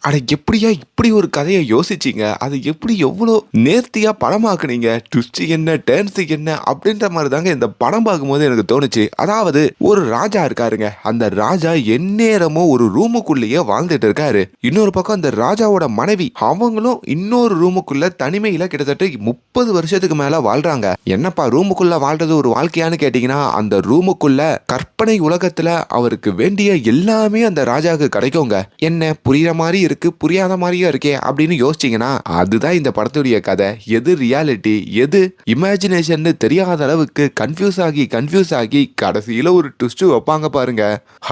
அட எப்படியா இப்படி ஒரு கதையை யோசிச்சீங்க? அது எப்படி எவ்வளோ நேர்த்தியா படமாக்குனீங்க? ட்விஸ்ட் என்ன, டர்ன்ஸ் என்ன அப்படின்ற மாரி தாங்க இந்த படம் பார்க்கும்போது எனக்கு தோணுச்சு. அதாவது ஒரு ராஜா இருக்காருங்க. அந்த ராஜா எந்நேரமும் ஒரு ரூமுக்குள்ளேயே வாழ்ந்துட்டு இருக்காரு. இன்னொரு பக்கம் அந்த ராஜாவோட மனைவி அவங்களும் இன்னொரு ரூமுக்குள்ள தனிமையில கிட்டத்தட்ட 30 வருஷத்துக்கு மேல வாழ்றாங்க. என்னப்பா ரூமுக்குள்ள வாழ்றது ஒரு வாழ்க்கையான்னு கேட்டீங்கன்னா, அந்த ரூமுக்குள்ள கற்பனை உலகத்துல அவருக்கு வேண்டிய எல்லாமே அந்த ராஜாவுக்கு கிடைக்குங்க. என்ன புரியுற மாதிரி இருக்கு, புரியாத மாதிரியும் இருக்கே அப்படின்னு யோசிச்சீங்கன்னா, அதுதான் இந்த படத்துடைய கதை. எது ரியாலிட்டி, எது இமேஜினேஷன் தெரியாத அளவுக்கு கன்ஃபியூஸ் ஆகி கடைசியில ஒரு ட்விஸ்ட் வைப்பாங்க பாருங்க.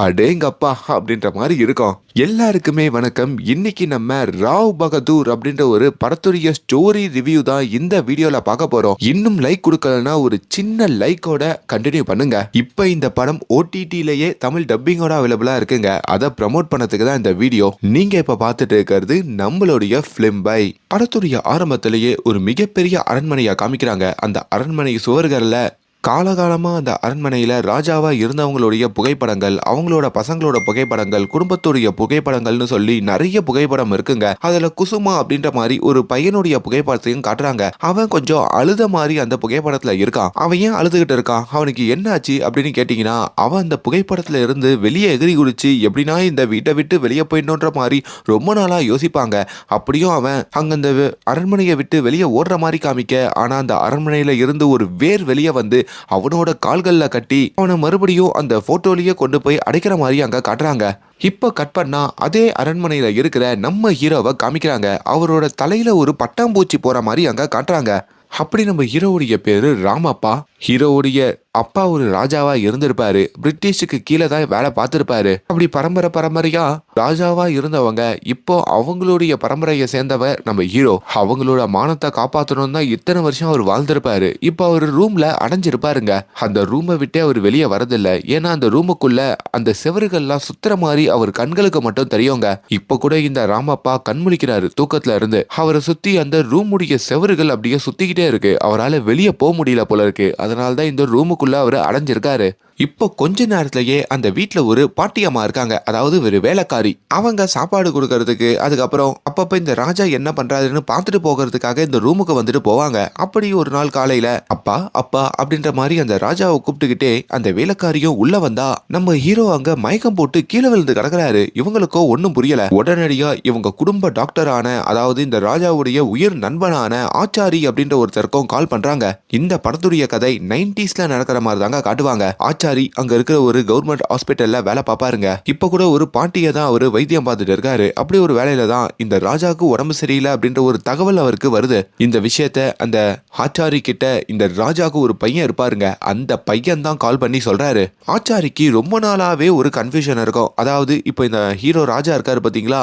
அடேங்கப்பா அப்படின்ற மாதிரி இருக்கும். எல்லாருக்குமே வணக்கம். இன்னைக்கு நம்ம ராவ் பகதூர் அப்படின்ற ஒரு படத்துடைய ஸ்டோரி ரிவ்யூ தான் இந்த வீடியோல பார்க்க போறோம். இன்னும் லைக் கொடுக்கலன்னா ஒரு சின்ன லைக்கோட கண்டினியூ பண்ணுங்க. இப்ப இந்த படம் ஓடிடிலேயே தமிழ் டப்பிங்கோட அவைலபிளா இருக்குங்க. அதை ப்ரமோட் பண்ணதுக்கு தான் இந்த வீடியோ. நீங்க இப்ப பார்த்துட்டு இருக்கிறது நம்மளுடைய பிலிம் பை. படத்துடைய ஆரம்பத்திலேயே ஒரு மிகப்பெரிய அரண்மனையா காமிக்கிறாங்க. அந்த அரண்மனை சுவர்கள்ல காலகாலமா அந்த அரண்மனையில ராஜாவா இருந்தவங்களுடைய புகைப்படங்கள், அவங்களோட பசங்களோட புகைப்படங்கள், குடும்பத்துடைய புகைப்படங்கள்னு சொல்லி நிறைய புகைப்படம் இருக்குங்க. அதுல குசுமா அப்படின்ற மாதிரி ஒரு பையனுடைய புகைப்படத்தையும் காட்டுறாங்க. அவன் கொஞ்சம் அழுத மாதிரி அந்த புகைப்படத்துல இருக்கான். அவன் ஏன் அழுதுகிட்டு இருக்கான், அவனுக்கு என்ன ஆச்சு அப்படின்னு கேட்டீங்கன்னா, அவன் அந்த புகைப்படத்துல இருந்து வெளியே எகிரி குதிச்சு எப்படின்னா இந்த வீட்டை விட்டு வெளியே போயிடணுன்ற மாதிரி ரொம்ப நாளா யோசிப்பாங்க. அப்படியும் அவன் அங்க அந்த அரண்மனையை விட்டு வெளியே ஓடுற மாதிரி காமிக்க, ஆனா அந்த அரண்மனையில இருந்து ஒரு வேர் வெளியே வந்து அவனோட கால்கள்ல கட்டி அவனை மறுபடியும் அந்த போட்டோலயே கொண்டு போய் அடைக்கிற மாதிரி அங்க காட்டுறாங்க. இப்ப கட் பண்ணா அதே அரண்மனையில இருக்கிற நம்ம ஹீரோவை காமிக்கிறாங்க. அவரோட தலையில ஒரு பட்டாம்பூச்சி போற மாதிரி அங்க காட்டுறாங்க. அப்படி நம்ம ஹீரோவுடைய பேரு ராமப்பா. ஹீரோவுடைய அப்பா ஒரு ராஜாவா இருந்திருப்பாரு. பிரிட்டிஷுக்கு கீழே தான் வேலை பார்த்திருப்பாரு. அப்படி பரம்பரையா ராஜாவா இருந்தவங்க இப்போ அவங்களுடைய பரம்பரையை சேர்ந்தவர் நம்ம ஹீரோ. அவங்களோட மானத்தை காப்பாற்றணும் தான் இத்தனை வருஷம் அவர் வாழ்ந்திருப்பாரு. இப்போ அவர் ரூம்ல அடைஞ்சிருப்பாருங்க. அந்த ரூமை விட்டே அவர் வெளியே வரதில்லை. ஏன்னா அந்த ரூமுக்குள்ள அந்த செவறுகள்லாம் சுத்துற மாதிரி அவர் கண்களுக்கு மட்டும் தெரியுங்க. இப்ப கூட இந்த ராமப்பா கண்முழிக்கிறாரு தூக்கத்துல இருந்து. அவரை சுத்தி அந்த ரூமுடைய செவறுகள் அப்படியே சுத்திக்கிட்டே இருக்கு. அவரால் வெளியே போக முடியல போல இருக்கு. அதனால்தான் இந்த ரூமுக்குள்ள அவர் அடைஞ்சிருக்காரு. இப்போ கொஞ்ச நேரத்திலேயே அந்த வீட்டுல ஒரு பாட்டியம்மா இருக்காங்க. அதாவது ஒரு வேலைக்காரி. அவங்க சாப்பாடு கொடுக்கறதுக்கு, அதுக்கப்புறம் அப்பப்ப இந்த ராஜா என்ன பண்றாருன்னு பார்த்துட்டு போகிறதுக்காக இந்த ரூமுக்கு வந்துட்டு போவாங்க. அப்படி ஒரு நாள் காலையில அப்பா அப்பா அப்படின்ற மாதிரி அந்த ராஜாவை கூப்பிட்டுக்கிட்டே அந்த வேலைக்காரியும் உள்ள வந்தா நம்ம ஹீரோ அங்க மயக்கம் போட்டு கீழே விழுந்து கிடக்குறாரு. இவங்களுக்கோ ஒன்னும் புரியல. உடனடியா இவங்க குடும்ப டாக்டரான, அதாவது இந்த ராஜாவுடைய உயிர் நண்பனான ஆச்சாரி அப்படின்ற ஒருத்தருக்கும் கால் பண்றாங்க. இந்த படத்துடைய கதை 90ஸ்ல நடக்கிற மாதிரி தாங்க காட்டுவாங்க. ஆச்சாரி அங்க இருக்கிற ஒரு கவர்மெண்ட் ஹாஸ்பிட்டல்ல வேலை பார்ப்பாருங்க. இப்ப கூட ஒரு பாட்டியை தான் அவரு வைத்தியம் பார்த்துட்டு இருக்காரு. அப்படி ஒரு வேலையில தான் இந்த ராஜாவுக்கு உடம்பு சரியில்லை அப்படின்ற ஒரு தகவல் அவருக்கு வருது. இந்த விஷயத்த அந்த ஆச்சாரி கிட்ட இந்த ராஜாவுக்கு ஒரு பையன் இருப்பாருங்க. அந்த பையன் தான் கால் பண்ணி சொல்றாரு. ஆச்சாரிக்கு ரொம்ப நாளாவே ஒரு கன்ஃபியூஷன் இருக்கும். அதாவது இப்போ இந்த ஹீரோ ராஜா இருக்காரு பாத்தீங்களா,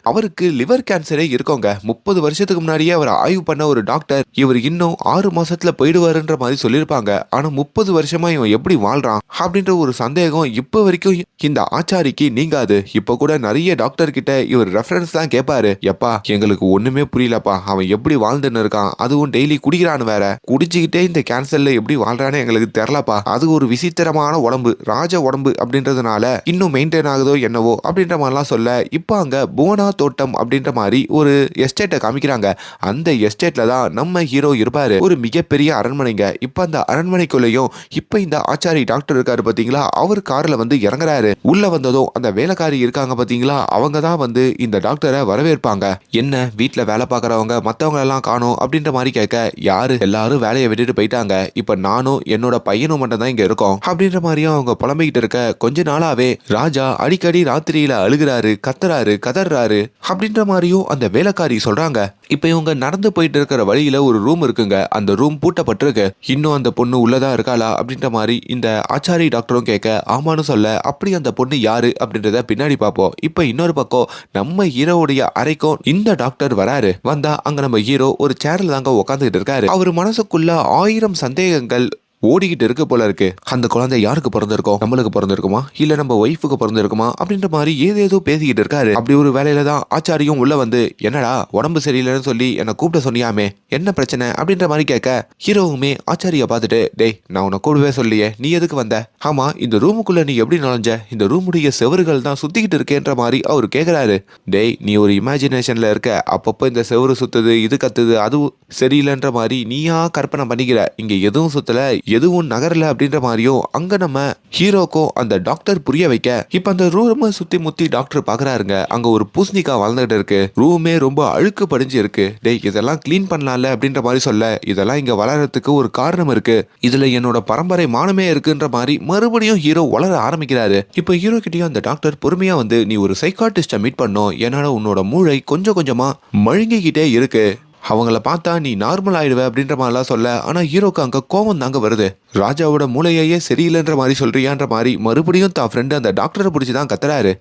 அவருக்கு லிவர் கேன்சரே இருக்கோங்க. 30 வருஷத்துக்கு முன்னாடியே அவர் ஆய்வு பண்ண ஒரு டாக்டர் இவர் இன்னும் 6 மாசத்துல போயிடுவாருன்ற மாதிரி சொல்லியிருப்பாங்க. ஆனா 30 வருஷமா இவன் எப்படி வாழ்றான் அப்படின்ற ஒரு சந்தேகம் இப்ப வரைக்கும் இந்த ஆச்சாரிக்கு நீங்காது. இப்ப கூட நிறைய டாக்டர் கிட்ட இவர் ரெஃபரன்ஸ் தான் கேட்பாரு. எப்பா எங்களுக்கு ஒண்ணுமே புரியலப்பா, அவன் எப்படி வாழ்ந்துன்னு இருக்கான், அதுவும் டெய்லி குடிக்கிறான்னு வேற, குடிச்சுக்கிட்டே இந்த கேன்சர்ல எப்படி வாழ்றான்னு எங்களுக்கு தெரியலப்பா. அது ஒரு விசித்திரமான உடம்பு, ராஜ உடம்பு அப்படின்றதுனால இன்னும் மெயின்டைன் ஆகுதோ என்னவோ அப்படின்ற மாதிரிலாம் சொல்ல, இப்ப அங்க புவனா தோட்டம் அப்படின்ற மாதிரி ஒரு எஸ்டேட்டை காமிக்கிறாங்க. அந்த எஸ்டேட்ல தான் நம்ம ஹீரோ இருப்பாரு. ஒரு மிகப்பெரிய அரண்மனைங்க. இப்ப அந்த அரண்மனைக்குள்ளேயும் இப்ப இந்த ஆச்சாரி டாக்டர் இருக்காரு பாத்தீங்களா, அவர் கார்ல வந்து இறங்குறாரு. உள்ள வந்ததும் அந்த வேலைக்காரி இருக்காங்க பாத்தீங்களா, அவங்க தான் வந்து இந்த டாக்டரை வரவேற்பாங்க. என்ன வீட்டுல வேலை பார்க்கறவங்க மத்தவங்க எல்லாம் காணோம் அப்படின்ற மாதிரி கேட்க, யாரு எல்லாரும் வேலையை விட்டுட்டு போயிட்டாங்க, இப்ப நானும் என்னோட பையனும் மட்டும் தான் இங்க இருக்கோம் அப்படின்ற மாதிரியும் அவங்க புலம்பிக்கிட்டு இருக்க, கொஞ்ச நாளாவே ராஜா அடிக்கடி ராத்திரியில அழுகிறாரு, கதறாரு அப்படின்ற மாதிரியும் அந்த வேலைக்காரி சொல்றாங்க. இப்ப இவங்க நடந்து போயிட்டு இருக்கிற வழியில ஒரு ரூம் இருக்குங்க. அந்த ரூம் பூட்டப்பட்டிருக்கு. இன்னும் அந்த பொண்ணு உள்ளதா இருக்காளா அப்படின்ற மாதிரி இந்த ஆச்சாரி டாக்டரும் கேட்க, ஆமான்னு சொல்ல, அப்படி அந்த பொண்ணு யாரு அப்படின்றத பின்னாடி பார்ப்போம். இப்ப இன்னொரு பக்கம் நம்ம ஹீரோவுடைய அறைக்கும் இந்த டாக்டர் வராரு. வந்தா அங்க நம்ம ஹீரோ ஒரு சேர்ல தாங்க உட்காந்துட்டு இருக்காரு. அவர் மனசுக்குள்ள 1000 சந்தேகங்கள் ஓடிக்கிட்டு இருக்கு போல இருக்கு. அந்த குழந்தை யாருக்கு பிறந்திருக்கோம், நம்மளுக்கு பிறந்திருக்குமா இல்ல நம்ம ஒய்ஃபுக்கு பிறந்திருக்குமா அப்படின்ற மாதிரி ஏதேதோ பேசிக்கிட்டு இருக்காரு. அப்படி ஒரு வேலையில தான் ஆச்சாரியும் உள்ள வந்து, என்னடா உடம்பு சரியில்லைன்னு சொல்லி என்ன கூப்பிட சொன்னியாமே, என்ன பிரச்சனை அப்படின்ற மாதிரி கேட்க, ஹீரோவுமே ஆச்சாரிய பார்த்துட்டு, டேய் நான் உன்னை கூடவே சொல்லியே, நீ எதுக்கு வந்த, ஆமா இந்த ரூமுக்குள்ள நீ எப்படி நுழைஞ்ச, இந்த ரூமுடைய செவறுகள் தான் சுத்திக்கிட்டு இருக்கேன்ற மாதிரி அவர் கேட்கிறாரு. டேய் நீ ஒரு இமேஜினேஷன்ல இருக்க, அப்பப்போ இந்த செவரு சுத்துது, இது கத்துது, அது சரியில்லைன்ற மாதிரி நீயா கற்பனை பண்ணிக்கிற, இங்க எதுவும் சுத்தல, எதுவும் நகரல அப்படின்ற மாதிரியும் அங்க நம்ம ஹீரோக்கும் அந்த டாக்டர் புரிய வைக்க, இப்ப அந்த ரூமை சுத்தி முத்தி டாக்டர் பாக்குறாருங்க. அங்க ஒரு பூசணிக்காய் வளர்ந்துட்டு இருக்கு, ரூமே ரொம்ப அழுக்கு படிஞ்சு இருக்கு. டேய் இதெல்லாம் கிளீன் பண்ணலாம்ல அப்படின்ற மாதிரி சொல்ல, இதெல்லாம் இங்க வளர்றதுக்கு ஒரு காரணம் இருக்கு, இதுல என்னோட பரம்பரை மானமே இருக்குன்ற மாதிரி மறுபடியும் ஹீரோ வளர ஆரம்பிக்கிறாரு. இப்ப ஹீரோ கிட்டயும் அந்த டாக்டர் பொறுமையா வந்து, நீ ஒரு சைக்காட்டிஸ்ட மீட் பண்ணும், ஏன்னா உன்னோட மூளை கொஞ்சம் கொஞ்சமா மழுங்கிக்கிட்டே இருக்கு, அவங்கள பார்த்தா நீ நார்மல் ஆயிடுவ அப்படின்ற மாதிரிலாம் சொல்ல, ஆனா ஹீரோக்கு அங்க கோவம் தாங்க வருது. ராஜாவோட மூளையே சரியில்லைன்ற மாதிரி சொல்றியான்ற மாதிரி மறுபடியும் தான் ஃப்ரெண்டு அந்த டாக்டரை பிடிச்சிதான் கத்துறாரு.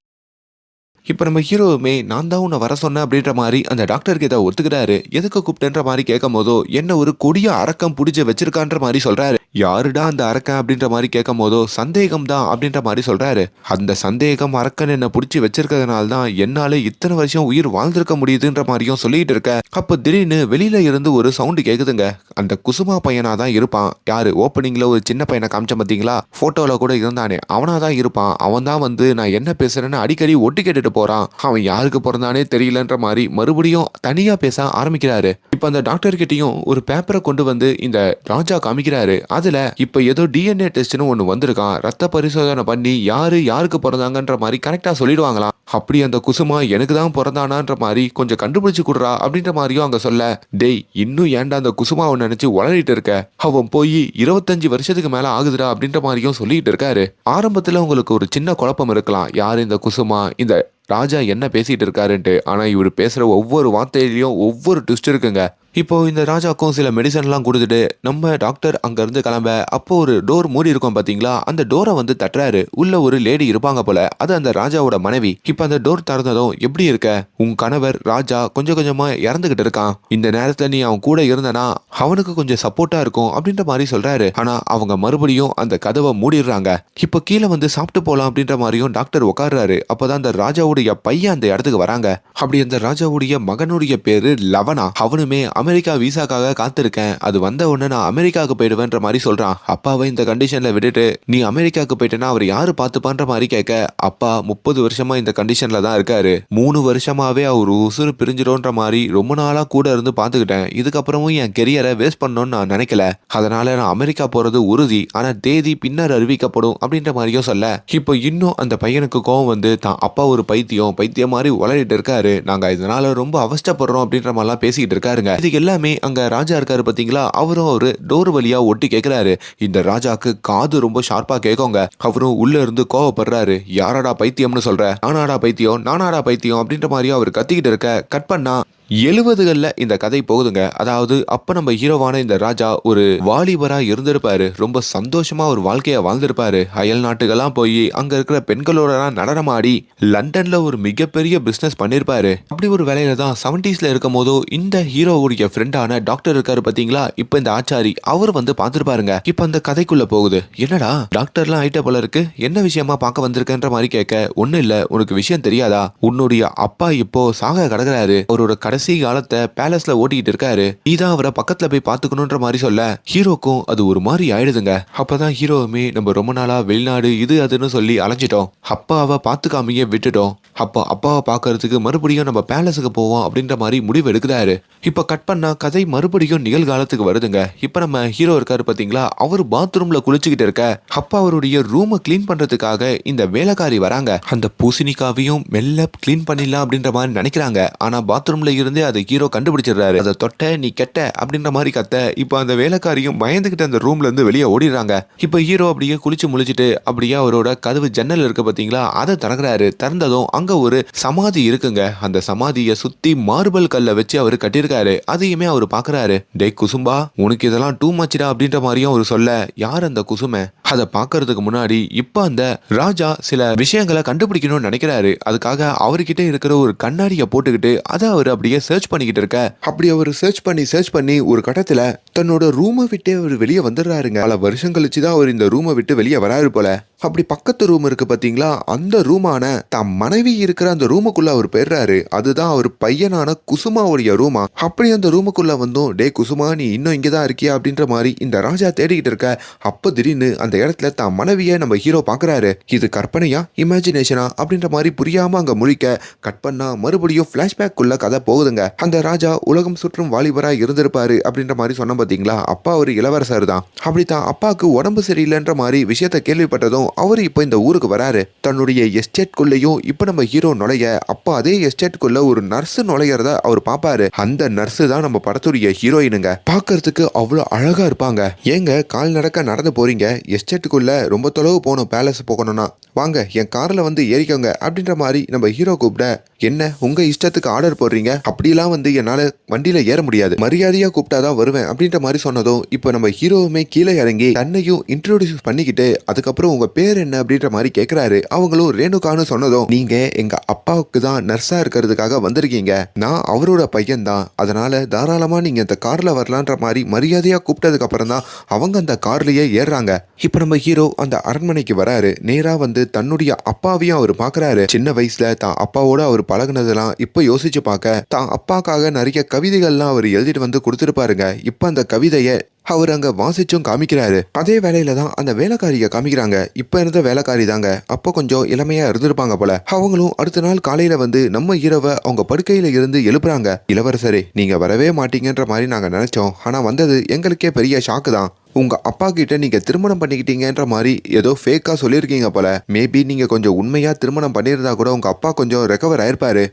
இப்ப நம்ம ஹீரோவுமே, நான் தான் உன்னை வர சொன்னேன் அப்படின்ற மாதிரி அந்த டாக்டருக்கு இதை ஒத்துக்கிறாரு. எதுக்கு கூப்பிட்டேன்ற மாதிரி கேட்கும் போதோ, என்ன ஒரு கொடிய அரக்கம் பிடிச்சி வச்சிருக்கான்ற மாதிரி சொல்றாரு. யாருடா அந்த அரக்கன் அப்படின்ற மாதிரி கேட்கும் போதோ, சந்தேகம் தான் அப்படின்ற மாதிரி சொல்றாரு. அந்த சந்தேகம் அரக்கன் என்ன பிடிச்சி வச்சிருக்கிறதுனால தான் என்னால இத்தனை வருஷம் உயிர் வாழ்ந்திருக்க முடியுதுன்ற மாதிரியும் சொல்லிட்டு இருக்க. அப்ப திடீர்னு வெளியில இருந்து ஒரு சவுண்டு கேக்குதுங்க. அந்த குசுமா பையனா தான் இருப்பான். யாரு ஓப்பனிங்ல ஒரு சின்ன பையனை காமிச்ச பாத்தீங்களா, போட்டோல கூட இருந்தானே, அவனாதான் இருப்பான். அவன் தான் வந்து நான் என்ன பேசுறேன்னு அடிக்கடி ஒட்டு கேட்டுட்டு போறான். அவன் யாருக்கு பிறந்தானே தெரியலன்ற மாதிரி மறுபடியும் தனியா பேச ஆரம்பிக்கிறாரு. இப்ப அந்த டாக்டர் கிட்டயும் ஒரு பேப்பரை கொண்டு வந்து இந்த ராஜா காமிக்கிறாரு. அதுல இப்ப ஏதோ டிஎன்ஏ டெஸ்ட்னு ஒண்ணு வந்திருக்கான், ரத்த பரிசோதனை பண்ணி யாருக்கு பிறந்தாங்கன்ற மாதிரி கரெக்டா சொல்லிடுவாங்களாம். அப்படி அந்த குசுமா எனக்கு தான் பிறந்தானான்ற மாதிரி கொஞ்சம் கண்டுபிடிச்சு கொடுறா அப்படின்ற மாதிரியும் அங்க சொல்ல, டேய் இன்னும் ஏன்டா அந்த குசுமாவை நினைச்சு உளறிட்டு இருக்க, அவன் போய் 25 வருஷத்துக்கு மேல ஆகுதுடா அப்படின்ற மாதிரியும் சொல்லிட்டு இருக்காரு. ஆரம்பத்துல உங்களுக்கு ஒரு சின்ன குழப்பம் இருக்கலாம், யாரு இந்த குசுமா, இந்த ராஜா என்ன பேசிட்டு இருக்காருன்ட்டு. ஆனா இவர் பேசுற ஒவ்வொரு வார்த்தையிலயும் ஒவ்வொரு ட்விஸ்ட் இருக்குங்க. இப்போ இந்த ராஜாக்கும் சில மெடிசன்லாம் கொடுத்துட்டு நம்ம டாக்டர் அங்க இருந்து கிளம்ப, அப்போ ஒரு டோர் மூடி இருக்கும் பாத்தீங்களா, அந்த டோரை வந்து தட்டுறாரு. உள்ள ஒரு லேடி இருப்பாங்க போல, அது அந்த ராஜாவோட மனைவி. இப்ப அந்த டோர் திறந்ததும், எப்படி இருக்க, உன் கணவர் ராஜா கொஞ்சம் கொஞ்சமா இறந்துகிட்டு இருக்கான், இந்த நேரத்துல நீ அவன் கூட இருந்தனா அவனுக்கு கொஞ்சம் சப்போர்ட்டா இருக்கும் அப்படின்ற மாதிரி சொல்றாரு. ஆனா அவங்க மறுபடியும் அந்த கதவை மூடிடுறாங்க. இப்ப கீழே வந்து சாப்பிட்டு போலாம் அப்படின்ற மாதிரியும் டாக்டர் உட்கார்றாரு. அப்பதான் அந்த ராஜாவுடைய பையன் அந்த இடத்துக்கு வராங்க. அப்படி அந்த ராஜாவுடைய மகனுடைய பேரு லவனா. அவனுமே அமெரிக்கா விசாக்காக காத்திருக்கேன், அது வந்த உடனே நான் அமெரிக்காவுக்கு போயிடுவேன்ற மாதிரி சொல்றான். அப்பாவை இந்த கண்டிஷன்ல விட்டுட்டு நீ அமெரிக்காவுக்கு போயிட்டேன்னா அவர் யாரு பார்த்துப்பான்ற மாதிரி கேட்க, அப்பா 30 வருஷமா இந்த கண்டிஷன்ல தான் இருக்காரு, 3 வருஷமாவே அவர் உசுறு பிரிஞ்சிடும்ன்ற மாதிரி ரொம்ப நாளா கூட இருந்து பாத்துக்கிட்டேன், இதுக்கப்புறமும் என் கெரியரை வேஸ்ட் பண்ணணும்னு நான் நினைக்கல, அதனால நான் அமெரிக்கா போறது உறுதி, ஆனா தேதி பின்னர் அறிவிக்கப்படும் அப்படின்ற மாதிரியும் சொல்ல, இப்போ இன்னும் அந்த பையனுக்கு கோவம் வந்து தான் அப்பா ஒரு பைத்தியம் மாதிரி உளறிட்டு இருக்காரு, நாங்க இதனால ரொம்ப அவஸ்தப்படுறோம் அப்படின்ற மாதிரிலாம் பேசிக்கிட்டு இருக்காருங்க. இது எல்லாமே அங்க ராஜா இருக்காரு பாத்தீங்களா, அவரும் ஒரு டோர் வழியா ஒட்டி கேட்கிறாரு. இந்த ராஜாக்கு காது ரொம்ப ஷார்ப்பா கேட்கோங்க. அவரும் உள்ள இருந்து கோவப்படுறாரு. யாராடா பைத்தியம்னு சொல்ற, நானாடா பைத்தியம் அப்படின்ற மாதிரி அவர் கத்திக்கிட்டு இருக்க. கட் பண்ணா 70களில் இந்த கதை போகுதுங்க. அதாவது அப்ப நம்ம ஹீரோவான இந்த ராஜா ஒரு வாலிபரா இருந்திருப்பாரு, ரொம்ப சந்தோஷமா ஒரு வாழ்க்கைய வாழ்ந்திருப்பாரு, அயல் நாட்டுக்கெல்லாம் போய் அங்க இருக்கிற பெண்களோட நடனமாடி லண்டன்ல ஒரு மிகப்பெரிய பிசினஸ் பண்ணிருப்பாரு. அப்படி ஒரு வேலையில தான் 70ஸ்ல இருக்கும் போதோ இந்த ஹீரோவுடைய ஃப்ரெண்டான டாக்டர் இருக்காரு பாத்தீங்களா, இப்ப இந்த ஆச்சாரி அவர் வந்து பாத்துருப்பாருங்க. இப்ப அந்த கதைக்குள்ள போகுது. என்னடா டாக்டர்லாம் ஆயிட்ட போல இருக்கு, என்ன விஷயமா பார்க்க வந்திருக்கன்ற மாதிரி கேட்க, ஒண்ணு இல்ல உனக்கு விஷயம் தெரியாதா, உன்னுடைய அப்பா இப்போ சாக கிடக்குறாரு, அவரோட கடைசி காலத்தை பேலஸ்ல ஓட்டிக்கிட்டு இருக்காரு, நீதான் அவரை பக்கத்துல போய் பாத்துக்கணும்ன்ற மாதிரி சொல்ல, ஹீரோக்கும் அது ஒரு மாதிரி ஆயிடுதுங்க. அப்பதான் ஹீரோவுமே நம்ம ரொம்ப நாளா வெளிநாடு இது அதுன்னு சொல்லி அலைஞ்சிட்டோம், அப்பாவை பாத்துக்காமையே விட்டுட்டோம், அப்போ அப்பாவை பாக்குறதுக்கு மறுபடியும் நம்ம பேலஸுக்கு போவோம் அப்படின்ற மாதிரி முடிவு எடுக்கிறாரு. இப்ப கட் பண்ணா கதை மறுபடியும் நிகழ்காலத்துக்கு வருதுங்க. இப்ப நம்ம ஹீரோ இருக்காரு பாத்தீங்களா, அவர் பாத்ரூம்ல குளிச்சுக்கிட்டு இருக்க, அப்பா அவருடைய ரூமை கிளீன் பண்றதுக்காக இந்த வேலைக்காரி வராங்க. அந்த பூசணிக்காவையும் மெல்ல கிளீன் பண்ணிடலாம் அப்படின்ற மாதிரி நினைக்கிறாங்க. ஆனா பாத்ரூம்ல இருந்தே அதை ஹீரோ கண்டுபிடிச்சிடுறாரு. அதை தொட்ட நீ கெட்ட அப்படின்ற மாதிரி கத்த, இப்ப அந்த வேலைக்காரியும் பயந்துகிட்டு அந்த ரூம்ல இருந்து வெளியே ஓடிடுறாங்க. இப்ப ஹீரோ அப்படியே குளிச்சு முழிச்சிட்டு அப்படியே அவரோட கதவு ஜன்னல் இருக்கு பாத்தீங்களா, அதை திறக்கிறாரு. திறந்ததும் அங்க ஒரு சமாதி இருக்குங்க. அந்த சமாதியை சுத்தி மார்பல் கல்ல வச்சு அவரு கட்டியிருக்காரு. அது அதையுமே அவர் பாக்குறாரு. டே குசும்பா, உனக்கு இதெல்லாம் டூ மச்டா அப்படின்ற மாதிரியும் அவர் சொல்ல, யார் அந்த குசுமை? அதை பாக்குறதுக்கு முன்னாடி இப்ப அந்த ராஜா சில விஷயங்களை கண்டுபிடிக்கணும்னு நினைக்கிறாரு. அதுக்காக அவர்கிட்ட இருக்கிற ஒரு கண்ணாடியை போட்டுக்கிட்டு அதை அவர் அப்படியே சர்ச் பண்ணிக்கிட்டு இருக்க. அப்படி அவர் சர்ச் பண்ணி ஒரு கட்டத்துல தன்னோட ரூமை விட்டே அவர் வெளியே வந்துடுறாருங்க. பல வருஷம் கழிச்சுதான் அவர் இந்த ரூமை விட்டு வெளியே வராரு போல. அப்படி பக்கத்து ரூம் இருக்கு பாத்தீங்களா, அந்த ரூமான தம் மனைவி இருக்கிற அந்த ரூமுக்குள்ள அவர் போயிடுறாரு. அதுதான் அவர் பையனான குசுமாவுடைய ரூமா. அப்படி அந்த ரூமுக்குள்ள வந்தும், டே குசுமா, நீ இன்னும் இங்கதான் இருக்கியா அப்படின்ற மாதிரி இந்த ராஜா தேடிக்கிட்டு இருக்க. அப்ப திடீர்னு அந்த இடத்துல தான் மனைவிய நம்ம ஹீரோ பாக்குறாரு. இது கற்பனையா இமேஜினேஷனா அப்படின்ற மாதிரி புரியாம அங்க முழிக்க கட் பண்ணா மறுபடியும் பிளாஷ்பேக் குள்ள கதை போகுதுங்க. அந்த ராஜா உலகம் சுற்றும் வாலிபரா இருந்திருப்பாரு அப்படின்ற மாதிரி சொன்ன பாத்தீங்களா, அப்பா ஒரு இளவரசர் தான். அப்படித்தான் அப்பாவுக்கு உடம்பு சரியில்லைன்ற மாதிரி விஷயத்த கேள்விப்பட்டதும் அவரு இப்ப இந்த ஊருக்கு வராரு. தன்னுடைய எஸ்டேட்குள்ளேயும் இப்ப நம்ம ஹீரோ நுழைய, அப்ப அதே எஸ்டேட்குள்ள ஒரு நர்ஸ் நுழையறத அவர் பாப்பாரு. அந்த நர்ஸ் தான் நம்ம படத்துடைய ஹீரோயினுங்க. பாக்குறதுக்கு அவ்வளவு அழகா இருப்பாங்க. ஏங்க கால் நடந்து போறீங்க, எஸ்டேட்டுக்குள்ள ரொம்ப தொலைவு போகணும், பேலஸ் போகணும்னா வாங்க என் கார்ல வந்து ஏறிக்கோங்க அப்படின்ற மாதிரி நம்ம ஹீரோ கூப்பிட, என்ன உங்க இஷ்டத்துக்கு ஆர்டர் போடுறீங்க, அப்படிலாம் வந்து என்னால வண்டியில ஏற முடியாது, மரியாதையா கூப்பிட்டாதான் வருவேன் அப்படின்ற மாதிரி சொன்னதும் இப்ப நம்ம ஹீரோவுமே கீழே இறங்கி தன்னையும் இன்ட்ரோடியூஸ் பண்ணிக்கிட்டு அதுக்கப்புறம் உங்க பேர் என்ன அப்படின்ற மாதிரி கேட்கிறாரு. அவங்களும் ரேணுகான்னு சொன்னதும், நீங்க எங்க அப்பாவுக்கு தான் நர்ஸா இருக்கிறதுக்காக வந்திருக்கீங்க, நான் அவரோட பையன் தான், அதனால தாராளமா நீங்க இந்த கார்ல வரலான்ற மாதிரி மரியாதையா கூப்பிட்டதுக்கு அப்புறம் தான் அவங்க அந்த கார்லயே ஏறுறாங்க. இப்ப நம்ம ஹீரோ அந்த அரண்மனைக்கு வராரு. நேரா வந்து தன்னுடைய அப்பாவையும் அவர் பாக்குறாரு. சின்ன வயசுல தான் அப்பாவோட அவர் பழகுனதெல்லாம் இப்ப யோசிச்சு பார்க்க, தான் அப்பாக்காக நிறைய கவிதைகள்லாம் அவர் எழுதிட்டு வந்து கொடுத்துருப்பாருங்க. இப்ப அந்த கவிதைய அவர் அங்க வாசிச்சும் காமிக்கிறாரு. அதே வேலையில தான் அந்த வேலைக்காரிய காமிக்கிறாங்க. இப்ப இருந்த வேலைக்காரி தாங்க அப்போ கொஞ்சம் இளமையா இருந்திருப்பாங்க போல. அவங்களும் அடுத்த நாள் காலையில வந்து நம்ம ஹீரோவை அவங்க படுக்கையில இருந்து எழுப்புறாங்க. இளவரசரே, நீங்க வரவே மாட்டீங்கன்ற மாதிரி நாங்க நினைச்சோம், ஆனா வந்தது எங்களுக்கே பெரிய ஷாக்கு தான். உங்க அப்பா கிட்ட நீங்க திருமணம் பண்ணிக்கிட்டீங்கன்ற மாதிரி ஏதோ ஃபேக்கா சொல்லியிருக்கீங்க போல. மேபி நீங்க கொஞ்சம் உண்மையா திருமணம் பண்ணியிருந்தா கூட உங்க அப்பா கொஞ்சம் ரெக்கவர் ஆயிருப்பாரு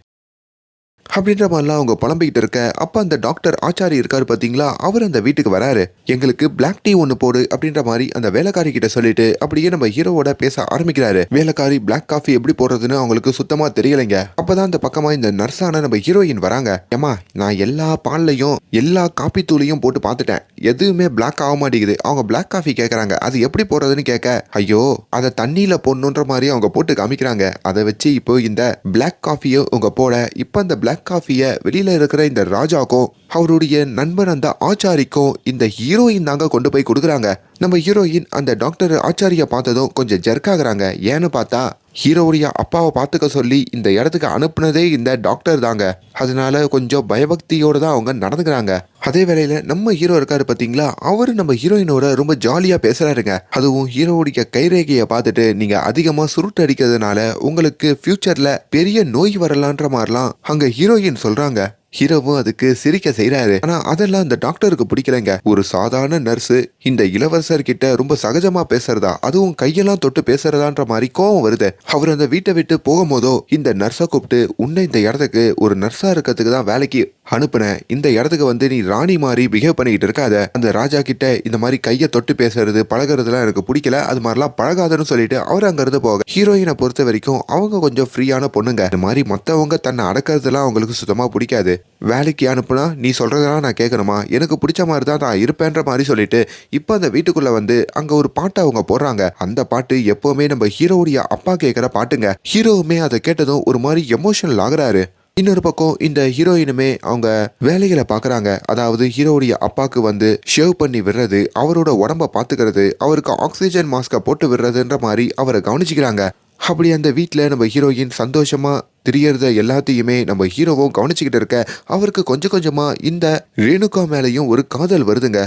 அப்படின்ற மாதிரிலாம் அவங்க புலம்பிக்கிட்டு இருக்க, அப்ப அந்த டாக்டர் ஆச்சாரி இருக்காரு பாத்தீங்களா, அவர் அந்த வீட்டுக்கு வராரு. எங்களுக்கு பிளாக் டீ ஒன்னு போடு அப்படின்ற மாதிரி அந்த வேலைக்காரி கிட்ட சொல்லிட்டு அப்படியே நம்ம ஹீரோவோட பேச ஆரம்பிக்கிறாரு. வேலைக்காரி பிளாக் காஃபி எப்படி போடுறதுன்னு அவங்களுக்கு சுத்தமா தெரியலைங்க. அப்பதான் அந்த பக்கமா இந்த நர்ஸான நம்ம ஹீரோயின் வராங்க. ஏமா, நான் எல்லா பால்லையும் எல்லா காபி தூளையும் போட்டு பார்த்துட்டேன், எதுவுமே பிளாக் ஆக மாட்டேங்குது. அவங்க பிளாக் காஃபி கேட்கறாங்க, அது எப்படி போடுறதுன்னு கேட்க, ஐயோ அதை தண்ணியில போடணுன்ற மாதிரி அவங்க போட்டு காமிக்கிறாங்க. அதை வச்சு இப்போ இந்த பிளாக் காஃபியை உங்க போட, இப்ப அந்த பிளாக் காஃபிய வெளியில இருக்கிற இந்த ராஜாக்கும் அவருடைய நண்பன் அந்த ஆச்சாரிக்கும் இந்த ஹீரோயின் தாங்க கொண்டு போய் கொடுக்குறாங்க. நம்ம ஹீரோயின் அந்த டாக்டர் ஆச்சாரிய பார்த்ததும் கொஞ்சம் ஜெர்க்காகிறாங்க. ஏன்னு பார்த்தா ஹீரோவுடைய அப்பாவை பார்த்துக்க சொல்லி இந்த இடத்துக்கு அனுப்புனதே இந்த டாக்டர் தாங்க. அதனால கொஞ்சம் பயபக்தியோட தான் அவங்க நடந்துக்கிறாங்க. அதே வேளையில நம்ம ஹீரோ இருக்காரு பாத்தீங்களா, அவரு நம்ம ஹீரோயினோட ரொம்ப ஜாலியா பேசுறாருங்க. அதுவும் ஹீரோவுடைய கைரேகையை பார்த்துட்டு, நீங்க அதிகமா சுருட்டு அடிக்கிறதுனால உங்களுக்கு ஃபியூச்சர்ல பெரிய நோய் வரலான்ற மாதிரிலாம் அங்க ஹீரோயின் சொல்றாங்க. ஹீரோவும் அதுக்கு சிரிக்க செய்யறாரு. ஆனா அதெல்லாம் அந்த டாக்டருக்கு பிடிக்கலங்க. ஒரு சாதாரண நர்ஸ் இந்த இளவரசர் கிட்ட ரொம்ப சகஜமா பேசுறதா, அதுவும் கையெல்லாம் தொட்டு பேசுறதான்ற மாதிரி கோவம் வருது. அவர் அந்த வீட்டை விட்டு போகும்போதோ இந்த நர்ஸை கூப்பிட்டு, உன்னை இந்த இடத்துக்கு ஒரு நர்ஸா இருக்கிறதுக்கு தான் வேலைக்கு அனுப்புனேன், இந்த இடத்துக்கு வந்து நீ ராணி மாதிரி பிஹேவ் பண்ணிக்கிட்டு இருக்காத, அந்த ராஜா கிட்ட இந்த மாதிரி கையை தொட்டு பேசுறது பழகிறதுலாம் எனக்கு பிடிக்கல, அது மாதிரிலாம் பழகாதுன்னு சொல்லிட்டு அவர் அங்கிருந்து போக, ஹீரோயினை பொறுத்த வரைக்கும் அவங்க கொஞ்சம் ஃப்ரீயான பொண்ணுங்க. இந்த மாதிரி மற்றவங்க தன்னை அடக்கிறதுலாம் அவங்களுக்கு சுத்தமா பிடிக்காது. வேலைக்கு அனுப்புனா நீ சொல்றதெல்லாம் நான் கேட்கணுமா, எனக்கு பிடிச்ச மாதிரி தான் நான் இருப்பேன்ற மாதிரி சொல்லிட்டு இப்போ அந்த வீட்டுக்குள்ள வந்து அங்க ஒரு பாட்டை அவங்க போடுறாங்க. அந்த பாட்டு எப்பவுமே நம்ம ஹீரோவுடைய அப்பா கேட்கிற பாட்டுங்க. ஹீரோவுமே அதை கேட்டதும் ஒரு மாதிரி எமோஷனல் ஆகுறாரு. இன்னொரு பக்கம் இந்த ஹீரோயினுமே அவங்க வேலைகளை பாக்குறாங்க. அதாவது ஹீரோவுடைய அப்பாக்கு வந்து ஷேவ் பண்ணி விடுறது, அவரோட உடம்ப பாத்துக்கிறது, அவருக்கு ஆக்சிஜன் மாஸ்க போட்டு விடுறதுன்ற மாதிரி அவரை கவனிச்சுக்கிறாங்க. அப்படி அந்த வீட்டில் நம்ம ஹீரோயின் சந்தோஷமா தெரியறத எல்லாத்தையுமே நம்ம ஹீரோவும் கவனிச்சுக்கிட்டு இருக்க, அவருக்கு கொஞ்சம் கொஞ்சமா இந்த ரேணுகா மேலேயும் ஒரு காதல் வருதுங்க.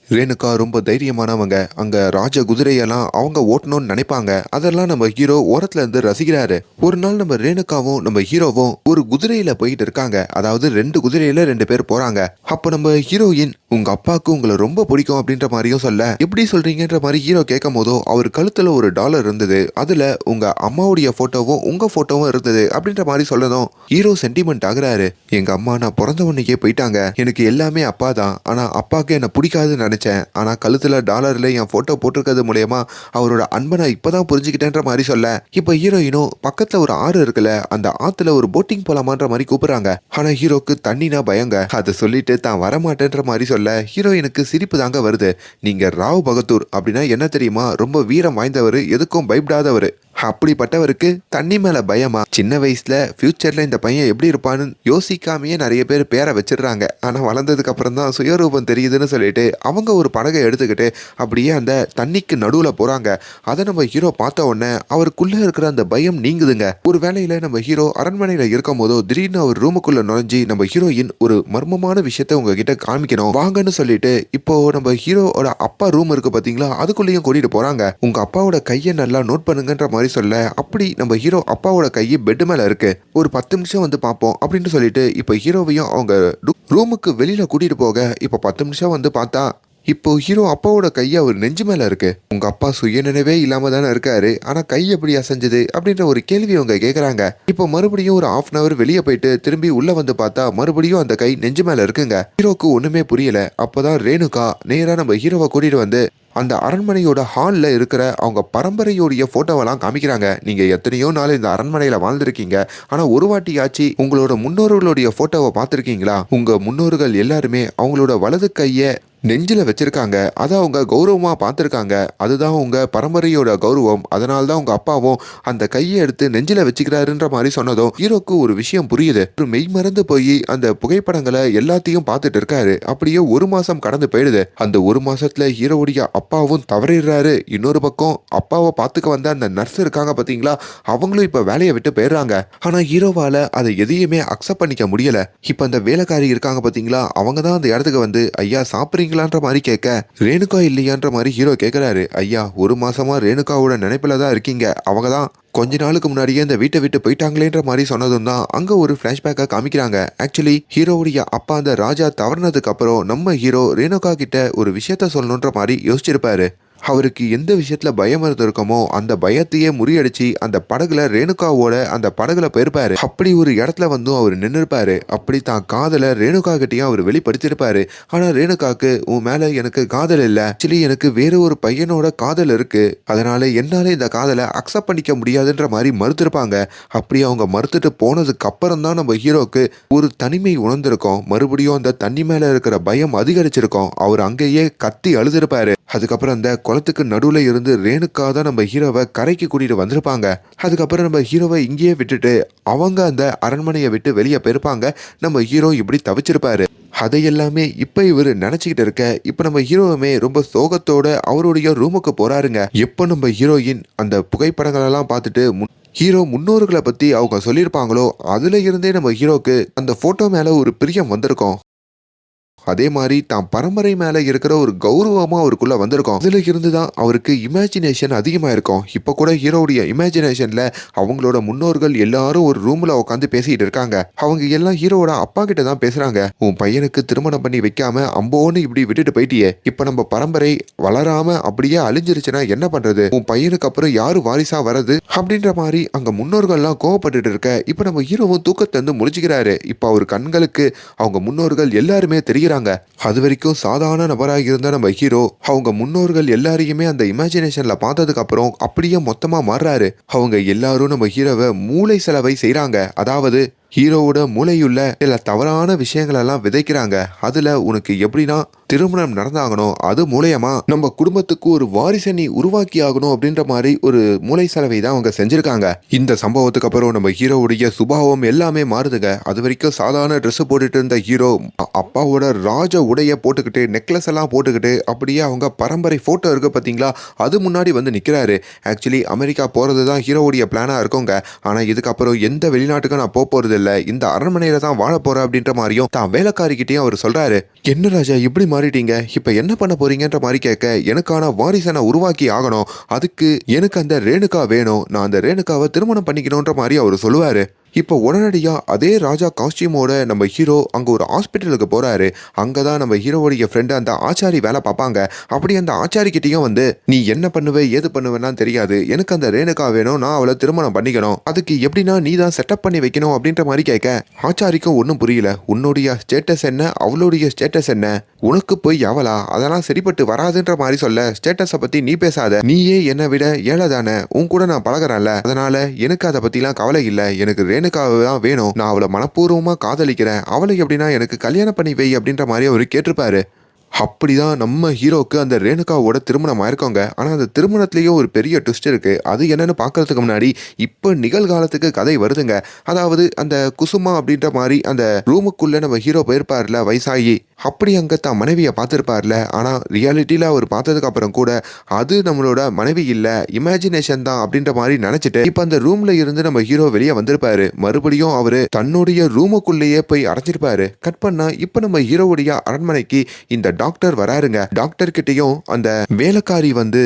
ரேணுகா ரொம்ப தைரியமானவங்க. அங்க ராஜ குதிரையெல்லாம் அவங்க ஓட்டணும்னு நினைப்பாங்க. அதெல்லாம் நம்ம ஹீரோ ஓரத்துல இருந்து ரசிக்கிறாரு. ஒரு நாள் நம்ம ரேணுகாவும் நம்ம ஹீரோவும் ஒரு குதிரையில போயிட்டு இருக்காங்க. அதாவது 2 குதிரையில 2 பேர் போறாங்க. அப்போ நம்ம ஹீரோயின், உங்க அப்பாவுக்கு உங்களை ரொம்ப பிடிக்கும் அப்படின்ற மாதிரியும் சொல்ல, எப்படி சொல்றீங்கன்ற மாதிரி ஹீரோ கேட்கும் போதோ அவர் கழுத்துல ஒரு டாலர் இருந்தது, அதுல உங்க அம்மாவுடைய போட்டோவும் உங்க போட்டோவும் இருந்தது அப்படின்ற மாதிரி சொல்லணும். ஹீரோ சென்டிமெண்ட் ஆகுறாரு. எங்க அம்மா நான் பிறந்த உடனேயே போயிட்டாங்க, எனக்கு எல்லாமே அப்பா தான், ஆனா அப்பாவுக்கு என்ன பிடிக்காதுன்னு நினைச்சேன், ஆனா கழுத்துல டாலர்ல என் போட்டோ போட்டிருக்கிறது மூலயமா அவரோட அன்பை நான் இப்பதான் புரிஞ்சுக்கிட்டேன்ற மாதிரி சொல்ல, இப்ப ஹீரோயினும் பக்கத்துல ஒரு ஆறு இருக்குல்ல, அந்த ஆத்துல ஒரு போட்டிங் போலாமான்ற மாதிரி கூப்பிடுறாங்க. ஆனா ஹீரோக்கு தண்ணினா பயங்க. அதை சொல்லிட்டு தான் வரமாட்டேன்ற மாதிரி சொல்ல ஹீரோயினுக்கு சிரிப்பு தாங்க வருது. நீங்க ராவ் பகதூர் அப்படின்னா என்ன தெரியுமா? ரொம்ப வீரம் வாய்ந்தவர், எதுக்கும் பயப்படாதவர். அப்படிப்பட்டவருக்கு தண்ணி மேல பயமா? சின்ன வயசுல ஃபியூச்சர்ல இந்த பையன் எப்படி இருப்பான்னு யோசிக்காமையே நிறைய பேர் பேரை வச்சிடுறாங்க. ஆனா வளர்ந்ததுக்கு அப்புறம் தான் சுயரூபம் தெரியுதுன்னு சொல்லிட்டு அவங்க ஒரு படகை எடுத்துக்கிட்டு அப்படியே அந்த தண்ணிக்கு நடுவுல போறாங்க. அதை நம்ம ஹீரோ பார்த்த உடனே அவருக்குள்ள இருக்கிற அந்த பயம் நீங்குதுங்க. ஒரு வேளையில நம்ம ஹீரோ அரண்மனையில இருக்கும் போதோ திடீர்னு அவர் ரூமுக்குள்ள நுழைஞ்சி நம்ம ஹீரோயின் ஒரு மர்மமான விஷயத்த உங்ககிட்ட காமிக்கணும் வாங்கன்னு சொல்லிட்டு இப்போ நம்ம ஹீரோட அப்பா ரூம் இருக்கு பாத்தீங்களா, அதுக்குள்ளேயும் கூட்டிட்டு போறாங்க. உங்க அப்பாவோட கையை நல்லா நோட் பண்ணுங்கன்ற மாதிரி சொல்ல, அப்படி நம்ம ஹீரோ அப்பாவோட கை பெட் மேல இருக்கு, ஒரு 10 நிமிஷம் வந்து பார்ப்போம் அப்படின்னு சொல்லிட்டு இப்ப ஹீரோவையும் அவங்க ரூமுக்கு வெளியில கூட்டிட்டு போக, இப்ப 10 நிமிஷம் வந்து பார்த்தா இப்போ ஹீரோ அப்பாவோட கையை அவர் நெஞ்சு மேல இருக்கு. உங்க அப்பா சுயநினைவே இல்லாம தானே இருக்காரு, ஆனா கை எப்படி அசைஞ்சது அப்படின்ற ஒரு கேள்வி அவங்க கேக்குறாங்க. இப்போ மறுபடியும் ஒரு 1/2 hour வெளியே போயிட்டு திரும்பி உள்ள வந்து பார்த்தா மறுபடியும் அந்த கை நெஞ்சு மேல இருக்குங்க. ஹீரோக்கு ஒண்ணுமே புரியல. அப்பதான் ரேணுகா நேரா நம்ம ஹீரோவை கூட்டிட்டு வந்து அந்த அரண்மனையோட ஹாலில் இருக்கிற அவங்க பரம்பரையோடைய ஃபோட்டோவெல்லாம் காமிக்கிறாங்க. நீங்கள் எத்தனையோ நாள் இந்த அரண்மனையில் வாழ்ந்துருக்கீங்க, ஆனால் ஒரு வாட்டியாச்சு உங்களோட முன்னோர்களுடைய ஃபோட்டோவை பார்த்துருக்கீங்களா? உங்கள் முன்னோர்கள் எல்லாருமே அவங்களோட வலது கையை நெஞ்சில் வச்சிருக்காங்க, அதை அவங்க கௌரவமாக பார்த்துருக்காங்க. அதுதான் உங்கள் பரம்பரையோட கௌரவம். அதனால தான் உங்கள் அப்பாவும் அந்த கையை எடுத்து நெஞ்சில் வச்சுக்கிறாருன்ற மாதிரி சொன்னதும் ஹீரோக்கு ஒரு விஷயம் புரியுது. ஒரு மெய் மறந்து போய் அந்த புகைப்படங்களை எல்லாத்தையும் பார்த்துட்டு இருக்காரு. அப்படியே 1 மாசம் கடந்து போயிடுது. அந்த 1 மாசத்துல ஹீரோவுடைய அப்பாவும் தவறிடுறாரு. இன்னொரு பக்கம் அப்பாவை பார்த்துக்க வந்த அந்த நர்ஸ் இருக்காங்க பார்த்தீங்களா, அவங்களும் இப்போ வேலையை விட்டு போயிடுறாங்க. ஆனால் ஹீரோவால் அதை எதையுமே அக்செப்ட் பண்ணிக்க முடியல. இப்போ அந்த வேலைக்காரி இருக்காங்க பார்த்தீங்களா, அவங்க தான் அந்த இடத்துக்கு வந்து ஐயா சாப்பிட்றீங்க மாதிரி கேட்க, ரேணுகா இல்லையான்ற மாதிரி ஹீரோ கேட்கிறாரு. ஐயா 1 மாசமா ரேணுகாவோட நினைப்புல தான் இருக்கீங்க, அவங்க தான் கொஞ்ச நாளுக்கு முன்னாடியே இந்த வீட்டை விட்டு போயிட்டாங்களேன்ற மாதிரி சொன்னதும் தான் அங்க ஒரு பிளாஷ்பேக்கா காமிக்கிறாங்க. ஆக்சுவலி ஹீரோவுடைய அப்பா அந்த ராஜா தவறினதுக்கு அப்புறம் நம்ம ஹீரோ ரேணுகா கிட்ட ஒரு விஷயத்த சொல்லணுன்ற மாதிரி யோசிச்சிருப்பாரு. அவருக்கு எந்த விஷயத்துல பயம் இருந்திருக்கமோ அந்த பயத்தையே முறியடிச்சு அந்த படகுல ரேணுகாவோட அந்த படகுல போயிருப்பாரு. அப்படி ஒரு இடத்துல வந்து அவர் நின்றுப்பாரு. அப்படி தான் காதலை ரேணுகா கிட்டையும் அவர் வெளிப்படுத்திருப்பாரு. ஆனா ரேணுகாக்கு உன் மேல எனக்கு காதல் இல்ல, ஆக்சுவலி எனக்கு வேற ஒரு பையனோட காதல் இருக்கு, அதனால என்னால இந்த காதலை அக்செப்ட் பண்ணிக்க முடியாதுன்ற மாதிரி மறுத்திருப்பாங்க. அப்படி அவங்க மறுத்துட்டு போனதுக்கு அப்புறம் தான் நம்ம ஹீரோக்கு ஒரு தனிமை உணர்ந்திருக்கோம். மறுபடியும் அந்த தண்ணி மேல இருக்கிற பயம் அதிகரிச்சிருக்கோம். அவர் அங்கேயே கத்தி அழுதிருப்பாரு. அதுக்கப்புறம் அந்த குளத்துக்கு நடுவுல இருந்து ரேணுகா தான் நம்ம ஹீரோவை கரைக்கு கூட்டிட்டு வந்திருப்பாங்க. அதுக்கப்புறம் நம்ம ஹீரோவை இங்கேயே விட்டுட்டு அவங்க அந்த அரண்மனையை விட்டு வெளியே போயிருப்பாங்க. நம்ம ஹீரோ இப்படி தவிச்சிருப்பாரு. அதையெல்லாமே இப்ப இவர் நினைச்சுக்கிட்டு இருக்க, இப்ப நம்ம ஹீரோவுமே ரொம்ப சோகத்தோட அவருடைய ரூமுக்கு போறாருங்க. எப்ப நம்ம ஹீரோயின் அந்த புகைப்படங்கள் எல்லாம் பார்த்துட்டு ஹீரோ முன்னோர்களை பத்தி அவங்க சொல்லியிருப்பாங்களோ அதுல இருந்தே நம்ம ஹீரோக்கு அந்த போட்டோ மேல ஒரு பிரியம் வந்திருக்கும். அதே மாதிரி தான் பரம்பரை மேல இருக்கிற ஒரு கௌரவமா அவருக்குள்ள வந்திருக்கும். இதுல இருந்துதான் அவருக்கு இமேஜினேஷன் அதிகமா இருக்கும். இப்ப கூட ஹீரோவுடைய இமேஜினேஷன்ல அவங்களோட முன்னோர்கள் எல்லாரும் ஒரு ரூம்ல உட்காந்து பேசிட்டு இருக்காங்க. அவங்க எல்லாம் ஹீரோவோட அப்பா கிட்ட தான் பேசுறாங்க. உன் பையனுக்கு திருமணம் பண்ணி வைக்காம அம்போன்னு இப்படி விட்டுட்டு போயிட்டியே, இப்ப நம்ம பரம்பரை வளராம அப்படியே அழிஞ்சிருச்சுன்னா என்ன பண்றது? உன் பையனுக்கு அப்புறம் யாரு வாரிசா வரது அப்படின்ற மாதிரி அங்க முன்னோர்கள்லாம் கோவப்பட்டு இருக்க, இப்ப நம்ம ஹீரோவும் தூக்கத்தை வந்து முழிச்சுக்கிறாரு. இப்ப அவர் கண்களுக்கு அவங்க முன்னோர்கள் எல்லாருமே தெரிகிறாங்க. அது வரைக்கும் சாதாரண நபராக இருந்த நம்ம ஹீரோ அவங்க முன்னோர்கள் எல்லாரையுமே அந்த இமேஜினேஷன்ல பார்த்ததுக்கு அப்புறம் அப்படியே மொத்தமா மாறுறாரு. அவங்க எல்லாரும் நம்ம ஹீரோவை மூளை செலவை செய்யறாங்க. அதாவது ஹீரோவோட மூளையுள்ள சில தவறான விஷயங்கள் எல்லாம் விதைக்கிறாங்க. அதுல உனக்கு எப்படின்னா திருமணம் நடந்தாகணும், அது மூலயமா நம்ம குடும்பத்துக்கு ஒரு வாரிசை நீ உருவாக்கி ஆகணும் அப்படின்ற மாதிரி ஒரு மூளை செலவை தான் அவங்க செஞ்சிருக்காங்க. இந்த சம்பவத்துக்கு அப்புறம் நம்ம ஹீரோவுடைய சுபாவம் எல்லாமே மாறுதுங்க. அது வரைக்கும் சாதாரண ட்ரெஸ் போட்டுட்டு இருந்த ஹீரோ அப்பாவோட ராஜ உடைய போட்டுக்கிட்டு நெக்லஸ் எல்லாம் போட்டுக்கிட்டு அப்படியே அவங்க பரம்பரை போட்டோ இருக்கு பாத்தீங்களா, அது முன்னாடி வந்து நிக்கிறாரு. ஆக்சுவலி அமெரிக்கா போறது தான் ஹீரோவுடைய பிளானா இருக்குங்க. ஆனா இதுக்கப்புறம் எந்த வெளிநாட்டுக்கும் நான் போறது இல்ல, இந்த அரண்மனையில தான் வாழ போற அப்படின்ற மாதிரியும் தான் வேலைக்காரிக்கிட்டையும் அவர் சொல்றாரு. என்ன ராஜா இப்படி மாறிட்டீங்க, இப்ப என்ன பண்ண போறீங்கன்ற மாதிரி கேட்க, எனக்கான வாரிசை நான் உருவாக்கி ஆகணும், அதுக்கு எனக்கு அந்த ரேணுகா வேணும், நான் அந்த ரேணுகாவை திருமணம் பண்ணிக்கணும்ன்ற மாதிரி அவர் சொல்லுவாரு. இப்போ உடனடியா அதே ராஜா காஸ்டியூமோட நம்ம ஹீரோ அங்க ஒரு ஹாஸ்பிட்டலுக்கு போறாரு. அங்கதான் நம்ம ஹீரோவுடைய ஃப்ரெண்டு அந்த ஆச்சாரி வேலை பார்ப்பாங்க. அப்படி அந்த ஆச்சாரி கிட்டயும் வந்து நீ என்ன பண்ணுவ ஏது பண்ணுவேன்னா தெரியாது. எனக்கு அந்த ரேணுகா வேணும். நான் அவளை திருமணம் பண்ணிக்கணும். அதுக்கு எப்படின்னா நீ தான் செட்டப் பண்ணி வைக்கணும் அப்படின்ற மாதிரி கேட்க ஆச்சாரிக்கும் ஒன்றும் புரியல. உன்னுடைய ஸ்டேட்டஸ் என்ன அவளுடைய ஸ்டேட்டஸ் என்ன உனக்கு போய் அவளா அதெல்லாம் சரிப்பட்டு வராதுன்ற மாதிரி சொல்ல ஸ்டேட்டஸை பத்தி நீ பேசாத. நீயே என்னை விட ஏழை தானே உன் கூட நான் பழகிறேன்ல. அதனால எனக்கு அதை பத்திலாம் கவலை இல்லை. எனக்கு ரேணுகாவை தான் வேணும். நான் அவளை மனப்பூர்வமா காதலிக்கிறேன். அவளை எப்படின்னா எனக்கு கல்யாணம் பண்ணி வை அப்படின்ற மாதிரி அவரு கேட்டிருப்பாரு. அப்படிதான் நம்ம ஹீரோக்கு அந்த ரேணுகாவோட திருமணம் ஆயிருக்கோங்க. ஆனா அந்த திருமணத்திலேயே ஒரு பெரிய ட்விஸ்ட் இருக்கு. அது என்னன்னு பார்க்கறதுக்கு முன்னாடி இப்ப நிகழ்காலத்துக்கு கதை வருதுங்க. அதாவது அந்த குசுமா அப்படின்ற மாதிரி அந்த ரூமுக்குள்ள நம்ம ஹீரோ போயிருப்பார்ல வயசாகி. அப்படி அங்க தான் மனைவியை பார்த்துருப்பார்ல. ஆனா ரியாலிட்டியில அவர் பார்த்ததுக்கு அப்புறம் கூட அது நம்மளோட மனைவி இல்ல இமேஜினேஷன் தான் அப்படின்ற மாதிரி நினைச்சிட்டு இப்ப அந்த ரூம்ல இருந்து நம்ம ஹீரோ வெளியே வந்திருப்பாரு. மறுபடியும் அவரு தன்னுடைய ரூமுக்குள்ளேயே போய் அடைஞ்சிருப்பாரு. கட் பண்ணா இப்ப நம்ம ஹீரோவுடைய அரண்மனைக்கு இந்த டாக்டர் வராருங்க. டாக்டர் கிட்டயும் அந்த வேலைக்காரி வந்து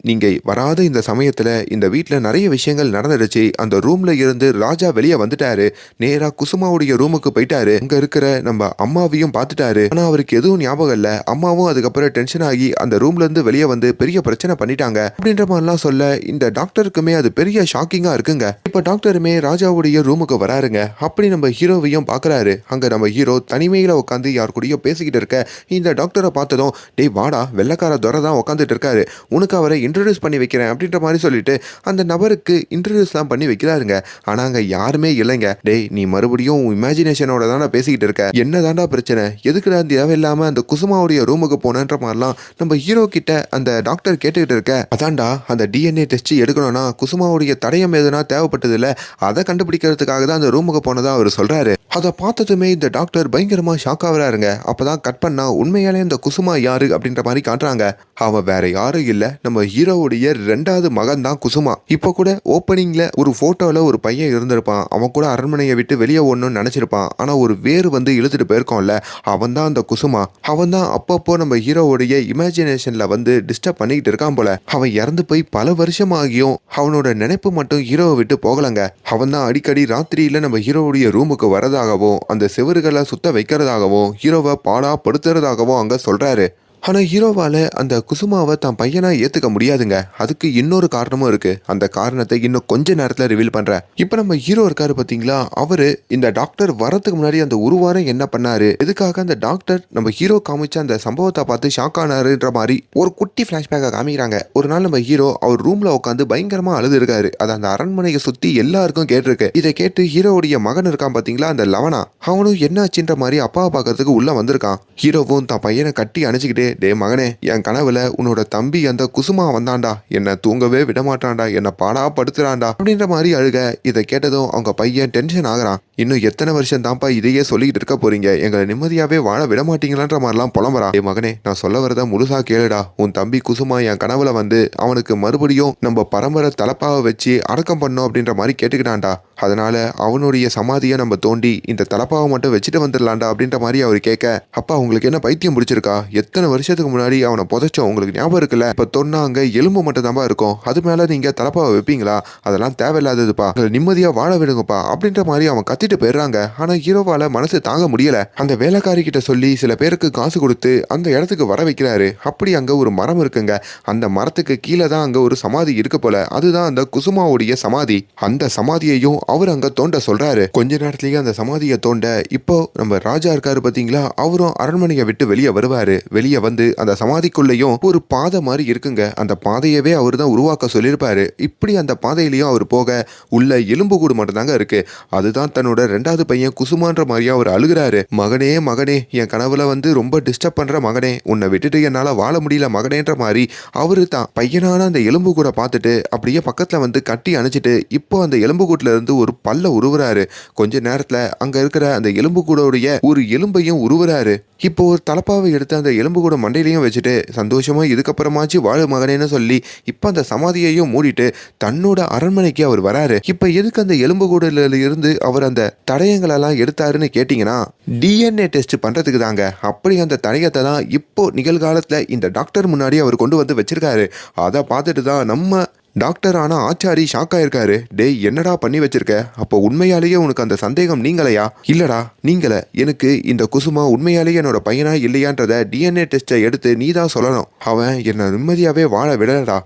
நீங்க வராத இந்த சமயத்துல இந்த வீட்டுல நிறைய விஷயங்கள் நடந்துடுச்சு. அந்த ரூம்ல இருந்து ராஜா வெளியே வந்துட்டாரு. நேரா குசுமாவுடைய ரூமுக்கு போயிட்டாரு. அங்க இருக்கிற நம்ம அம்மாவையும் பார்த்துட்டாரு. ஆனா அவருக்கு எதுவும் ஞாபகம் இல்ல. அம்மாவும் அதுக்கப்புறம் டென்ஷன் ஆகி அந்த ரூம்ல இருந்து வெளியே வந்து பெரிய பிரச்சனை பண்ணிட்டாங்க அப்படின்ற மாதிரிலாம் சொல்ல இந்த டாக்டருக்குமே அது பெரிய ஷாக்கிங்கா இருக்குங்க. இப்ப டாக்டருமே ராஜாவுடைய ரூமுக்கு வராருங்க. அப்படி நம்ம ஹீரோவையும் பாக்குறாரு. அங்க நம்ம ஹீரோ தனிமையில உட்காந்து யார் கூடயோ பேசிக்கிட்டு இருக்க இந்த டாக்டரை பார்த்ததும் டேய் வாடா வெள்ளக்கார துரை தான் உட்காந்துட்டு இருக்காரு. உனக்கு அவரை இன்ட்ரடியூஸ் பண்ணி வைக்கிறேன் அப்படின்ற மாதிரி சொல்லிட்டு அந்த நபருக்கு இன்ட்ரடியூஸ்லாம் பண்ணி வைக்கிறாருங்க. ஆனா அங்க யாருமே இல்லைங்க. டேய் நீ மறுபடியும் இமேஜினேஷனோட தானே பேசிக்கிட்டு இருக்க. என்ன தாண்டா பிரச்சனை எதுக்குடா தேவையில்லாம அந்த குசுமாவுடைய ரூமுக்கு போனன்ற மாதிரிலாம் நம்ம ஹீரோ கிட்ட அந்த டாக்டர் கேட்டுக்கிட்டு இருக்க. அதான்டா அந்த டிஎன்ஏ டெஸ்ட் எடுக்கணும்னா குசுமாவுடைய தடயம் எதுனா தேவைப்பட்டது இல்ல அதை கண்டுபிடிக்கிறதுக்காக தான் அந்த ரூமுக்கு போனதா அவர் சொல்றாரு. அதை பார்த்ததுமே இந்த டாக்டர் பயங்கரமா ஷாக் ஆகுறாருங்க. அப்பதான் கட் பண்ணா உண்மையாலே இந்த குசுமா யாரு அப்படின்ற மாதிரி காட்டுறாங்க. அவன் வேற யாரும் இல்ல நம்ம ஹீரோவுடைய 2வது மகன் தான் குசுமா. இப்போ கூட ஓப்பனிங்ல ஒரு போட்டோல ஒரு பையன் இருந்திருப்பான். அவன் கூட அரண்மனையை விட்டு வெளியே ஓடணும்னு நினைச்சிருப்பான். ஆனா ஒரு வேறு வந்து இழுத்துட்டு போயிருக்கோம்ல அவன் தான் அந்த குசுமா. அவன் தான் அப்பப்போ நம்ம ஹீரோவுடைய இமேஜினேஷன்ல வந்து டிஸ்டர்ப் பண்ணிக்கிட்டு இருக்கான் போல. அவன் இறந்து போய் பல வருஷம் ஆகியும் அவனோட நினைப்பு மட்டும் ஹீரோவை விட்டு போகலங்க. அவன் தான் அடிக்கடி ராத்திரியில நம்ம ஹீரோவுடைய ரூமுக்கு வரதாகவும் அந்த செவறுகளை சுத்த வைக்கிறதாகவும் ஹீரோவை பாடா படுத்துறதாகவும் அங்க சொல்றாரு. ஆனா ஹீரோவால அந்த குசுமாவை தான் பையனா ஏத்துக்க முடியாதுங்க. அதுக்கு இன்னொரு காரணமும் இருக்கு. அந்த காரணத்தை இன்னும் கொஞ்ச நேரத்துல ரிவீல் பண்றேன். இப்ப நம்ம ஹீரோ இருக்காரு பாத்தீங்களா அவரு இந்த டாக்டர் வரதுக்கு முன்னாடி அந்த ஒரு வாரம் என்ன பண்ணாரு எதுக்காக அந்த டாக்டர் நம்ம ஹீரோ காமிச்ச அந்த சம்பவத்தை பார்த்து ஷாக் ஆனாருன்ற மாதிரி ஒரு குட்டி பிளாஷ்பேக்கை காமிக்கிறாங்க. ஒரு நாள் நம்ம ஹீரோ அவர் ரூம்ல உட்காந்து பயங்கரமா அழுது இருக்காரு. அது அந்த அரண்மனையை சுத்தி எல்லாருக்கும் கேட்டிருக்கு. இதை கேட்டு ஹீரோவுடைய மகன் இருக்கான் பாத்தீங்களா அந்த லவனா அவனும் என்ன ஆச்சுன்ற மாதிரி அப்பாவை பார்க்கறதுக்கு உள்ள வந்திருக்கான். ஹீரோவும் தான் பையனை கட்டி அணைச்சிக்கிட்டே டே மகனே என் கனவுல உன்னோட தம்பி அந்த குசுமா வந்தான்டா. என்ன தூங்கவே விடமாட்டான்டா. என்ன பாடா படுத்துறான்டா அப்படின்ற மாதிரி அழுக. இதை கேட்டதும் அவங்க பையன் டென்ஷன் ஆகுறான். இன்னும் எத்தனை வருஷம் தான்ப்பா இதையே சொல்லிக்கிட்டு இருக்க போறீங்க. எங்களை நிம்மதியாவே வாழ விட மாட்டீங்களான்ற மாதிரிலாம் புலம்புறான். டே மகனே நான் சொல்ல வரத முழுசா கேளுடா. உன் தம்பி குசுமா என் கனவுல வந்து அவனுக்கு மறுபடியும் நம்ம பரம்பரை தலப்பாவை வச்சு அடக்கம் பண்ணோம் அப்படின்ற மாதிரி கேட்டுக்கிட்டான்டா. அதனால அவனுடைய சமாதியை நம்ம தோண்டி இந்த தலப்பாவை மட்டும் வச்சுட்டு வந்துடலாம்டா அப்படின்ற மாதிரி அவர் கேட்க அப்பா உங்களுக்கு என்ன பைத்தியம் பிடிச்சிருக்கா. எத்தனை வருஷத்துக்கு முன்னாடி அவனை புதைச்சோம் உங்களுக்கு ஞாபகம் இருக்குல்ல. இப்ப தொன்னா அங்க எலும்பு மட்டும் தான்ப்பா இருக்கும். அது மேல நீங்க தலப்பாவை வைப்பீங்களா. அதெல்லாம் தேவையில்லாததுப்பா. நிம்மதியா வாழ விடுங்கப்பா அப்படின்ற மாதிரி அவன் கத்திட்டு போயிடுறாங்க. ஆனா ஹீரோவால மனசு தாங்க முடியல. அந்த வேலைக்காரி கிட்ட சொல்லி சில பேருக்கு காசு கொடுத்து அந்த இடத்துக்கு வர வைக்கிறாரு. அப்படி அங்க ஒரு மரம் இருக்குங்க. அந்த மரத்துக்கு கீழே தான் அங்க ஒரு சமாதி இருக்கு போல. அதுதான் அந்த குசுமாவுடைய சமாதி. அந்த சமாதியையும் அவர் அங்க தோண்ட சொல்றாரு. கொஞ்ச நேரத்திலேயே அந்த சமாதியை தோண்ட இப்போ நம்ம ராஜா இருக்காரு பாத்தீங்களா அவரும் அரண்மனையை விட்டு வெளியே வருவாரு. வெளியே வந்து அந்த சமாதிக்குள்ளேயும் ஒரு பாதை மாதிரி இருக்குங்க. அந்த பாதையவே அவர் தான் உருவாக்க சொல்லியிருப்பாரு. இப்படி அந்த பாதையிலையும் அவர் போக உள்ள எலும்புக்கூடு மட்டும் தாங்க இருக்கு. அதுதான் தன்னோட 2வது பையன் குசுமான்ற மாதிரியா அவர் அழுகிறாரு. மகனே மகனே என் கனவுல வந்து ரொம்ப டிஸ்டர்ப் பண்ற மகனே உன்னை விட்டுட்டு என்னால வாழ முடியல மகனேன்ற மாதிரி அவரு தான் பையனான அந்த எலும்பு கூட பார்த்துட்டு அப்படியே பக்கத்துல வந்து கட்டி அணைச்சிட்டு இப்போ அந்த எலும்பு கூட்டுல இருந்து ஒரு பல்ல உருவுறாரு. கொஞ்ச நேரத்துல அங்க இருக்கிற அந்த எலும்பு கூடோடைய ஒரு எலும்பையும் உருவுறாரு. இப்போ ஒரு தலப்பாவை எடுத்து அந்த எலும்பு கூட மண்டையிலையும் வச்சுட்டு சந்தோஷமா இதுக்கப்புறமாச்சு வாழ மகனேன்னு சொல்லி இப்ப அந்த சமாதியையும் மூடிட்டு தன்னோட அரண்மனைக்கு அவர் வராரு. இப்ப எதுக்கு அந்த எலும்பு கூடல இருந்து அவர் அந்த தடயங்கள் எல்லாம் எடுத்தாருன்னு கேட்டீங்கன்னா டிஎன்ஏ டெஸ்ட் பண்றதுக்கு தாங்க. அப்படி அந்த தடயத்தை தான் இப்போ நிகழ்காலத்துல இந்த டாக்டர் முன்னாடி அவர் கொண்டு வந்து வச்சிருக்காரு. அதை பார்த்துட்டு தான் நம்ம டாக்டர் ஆனா ஆச்சாரி ஷாக் ஆயிருக்காரு. டேய் என்னடா பண்ணி வச்சிருக்க? அப்போ உண்மையாலேயே உனக்கு அந்த சந்தேகம் நீங்களையா? இல்லடா நீங்கள. எனக்கு இந்த குசுமா உண்மையாலேயே என்னோட பையனா இல்லையான்றத DNA டெஸ்ட்டை எடுத்து நீ தான் சொல்லணும். அவன் என்ன நிம்மதியாவே வாழ விடலடா.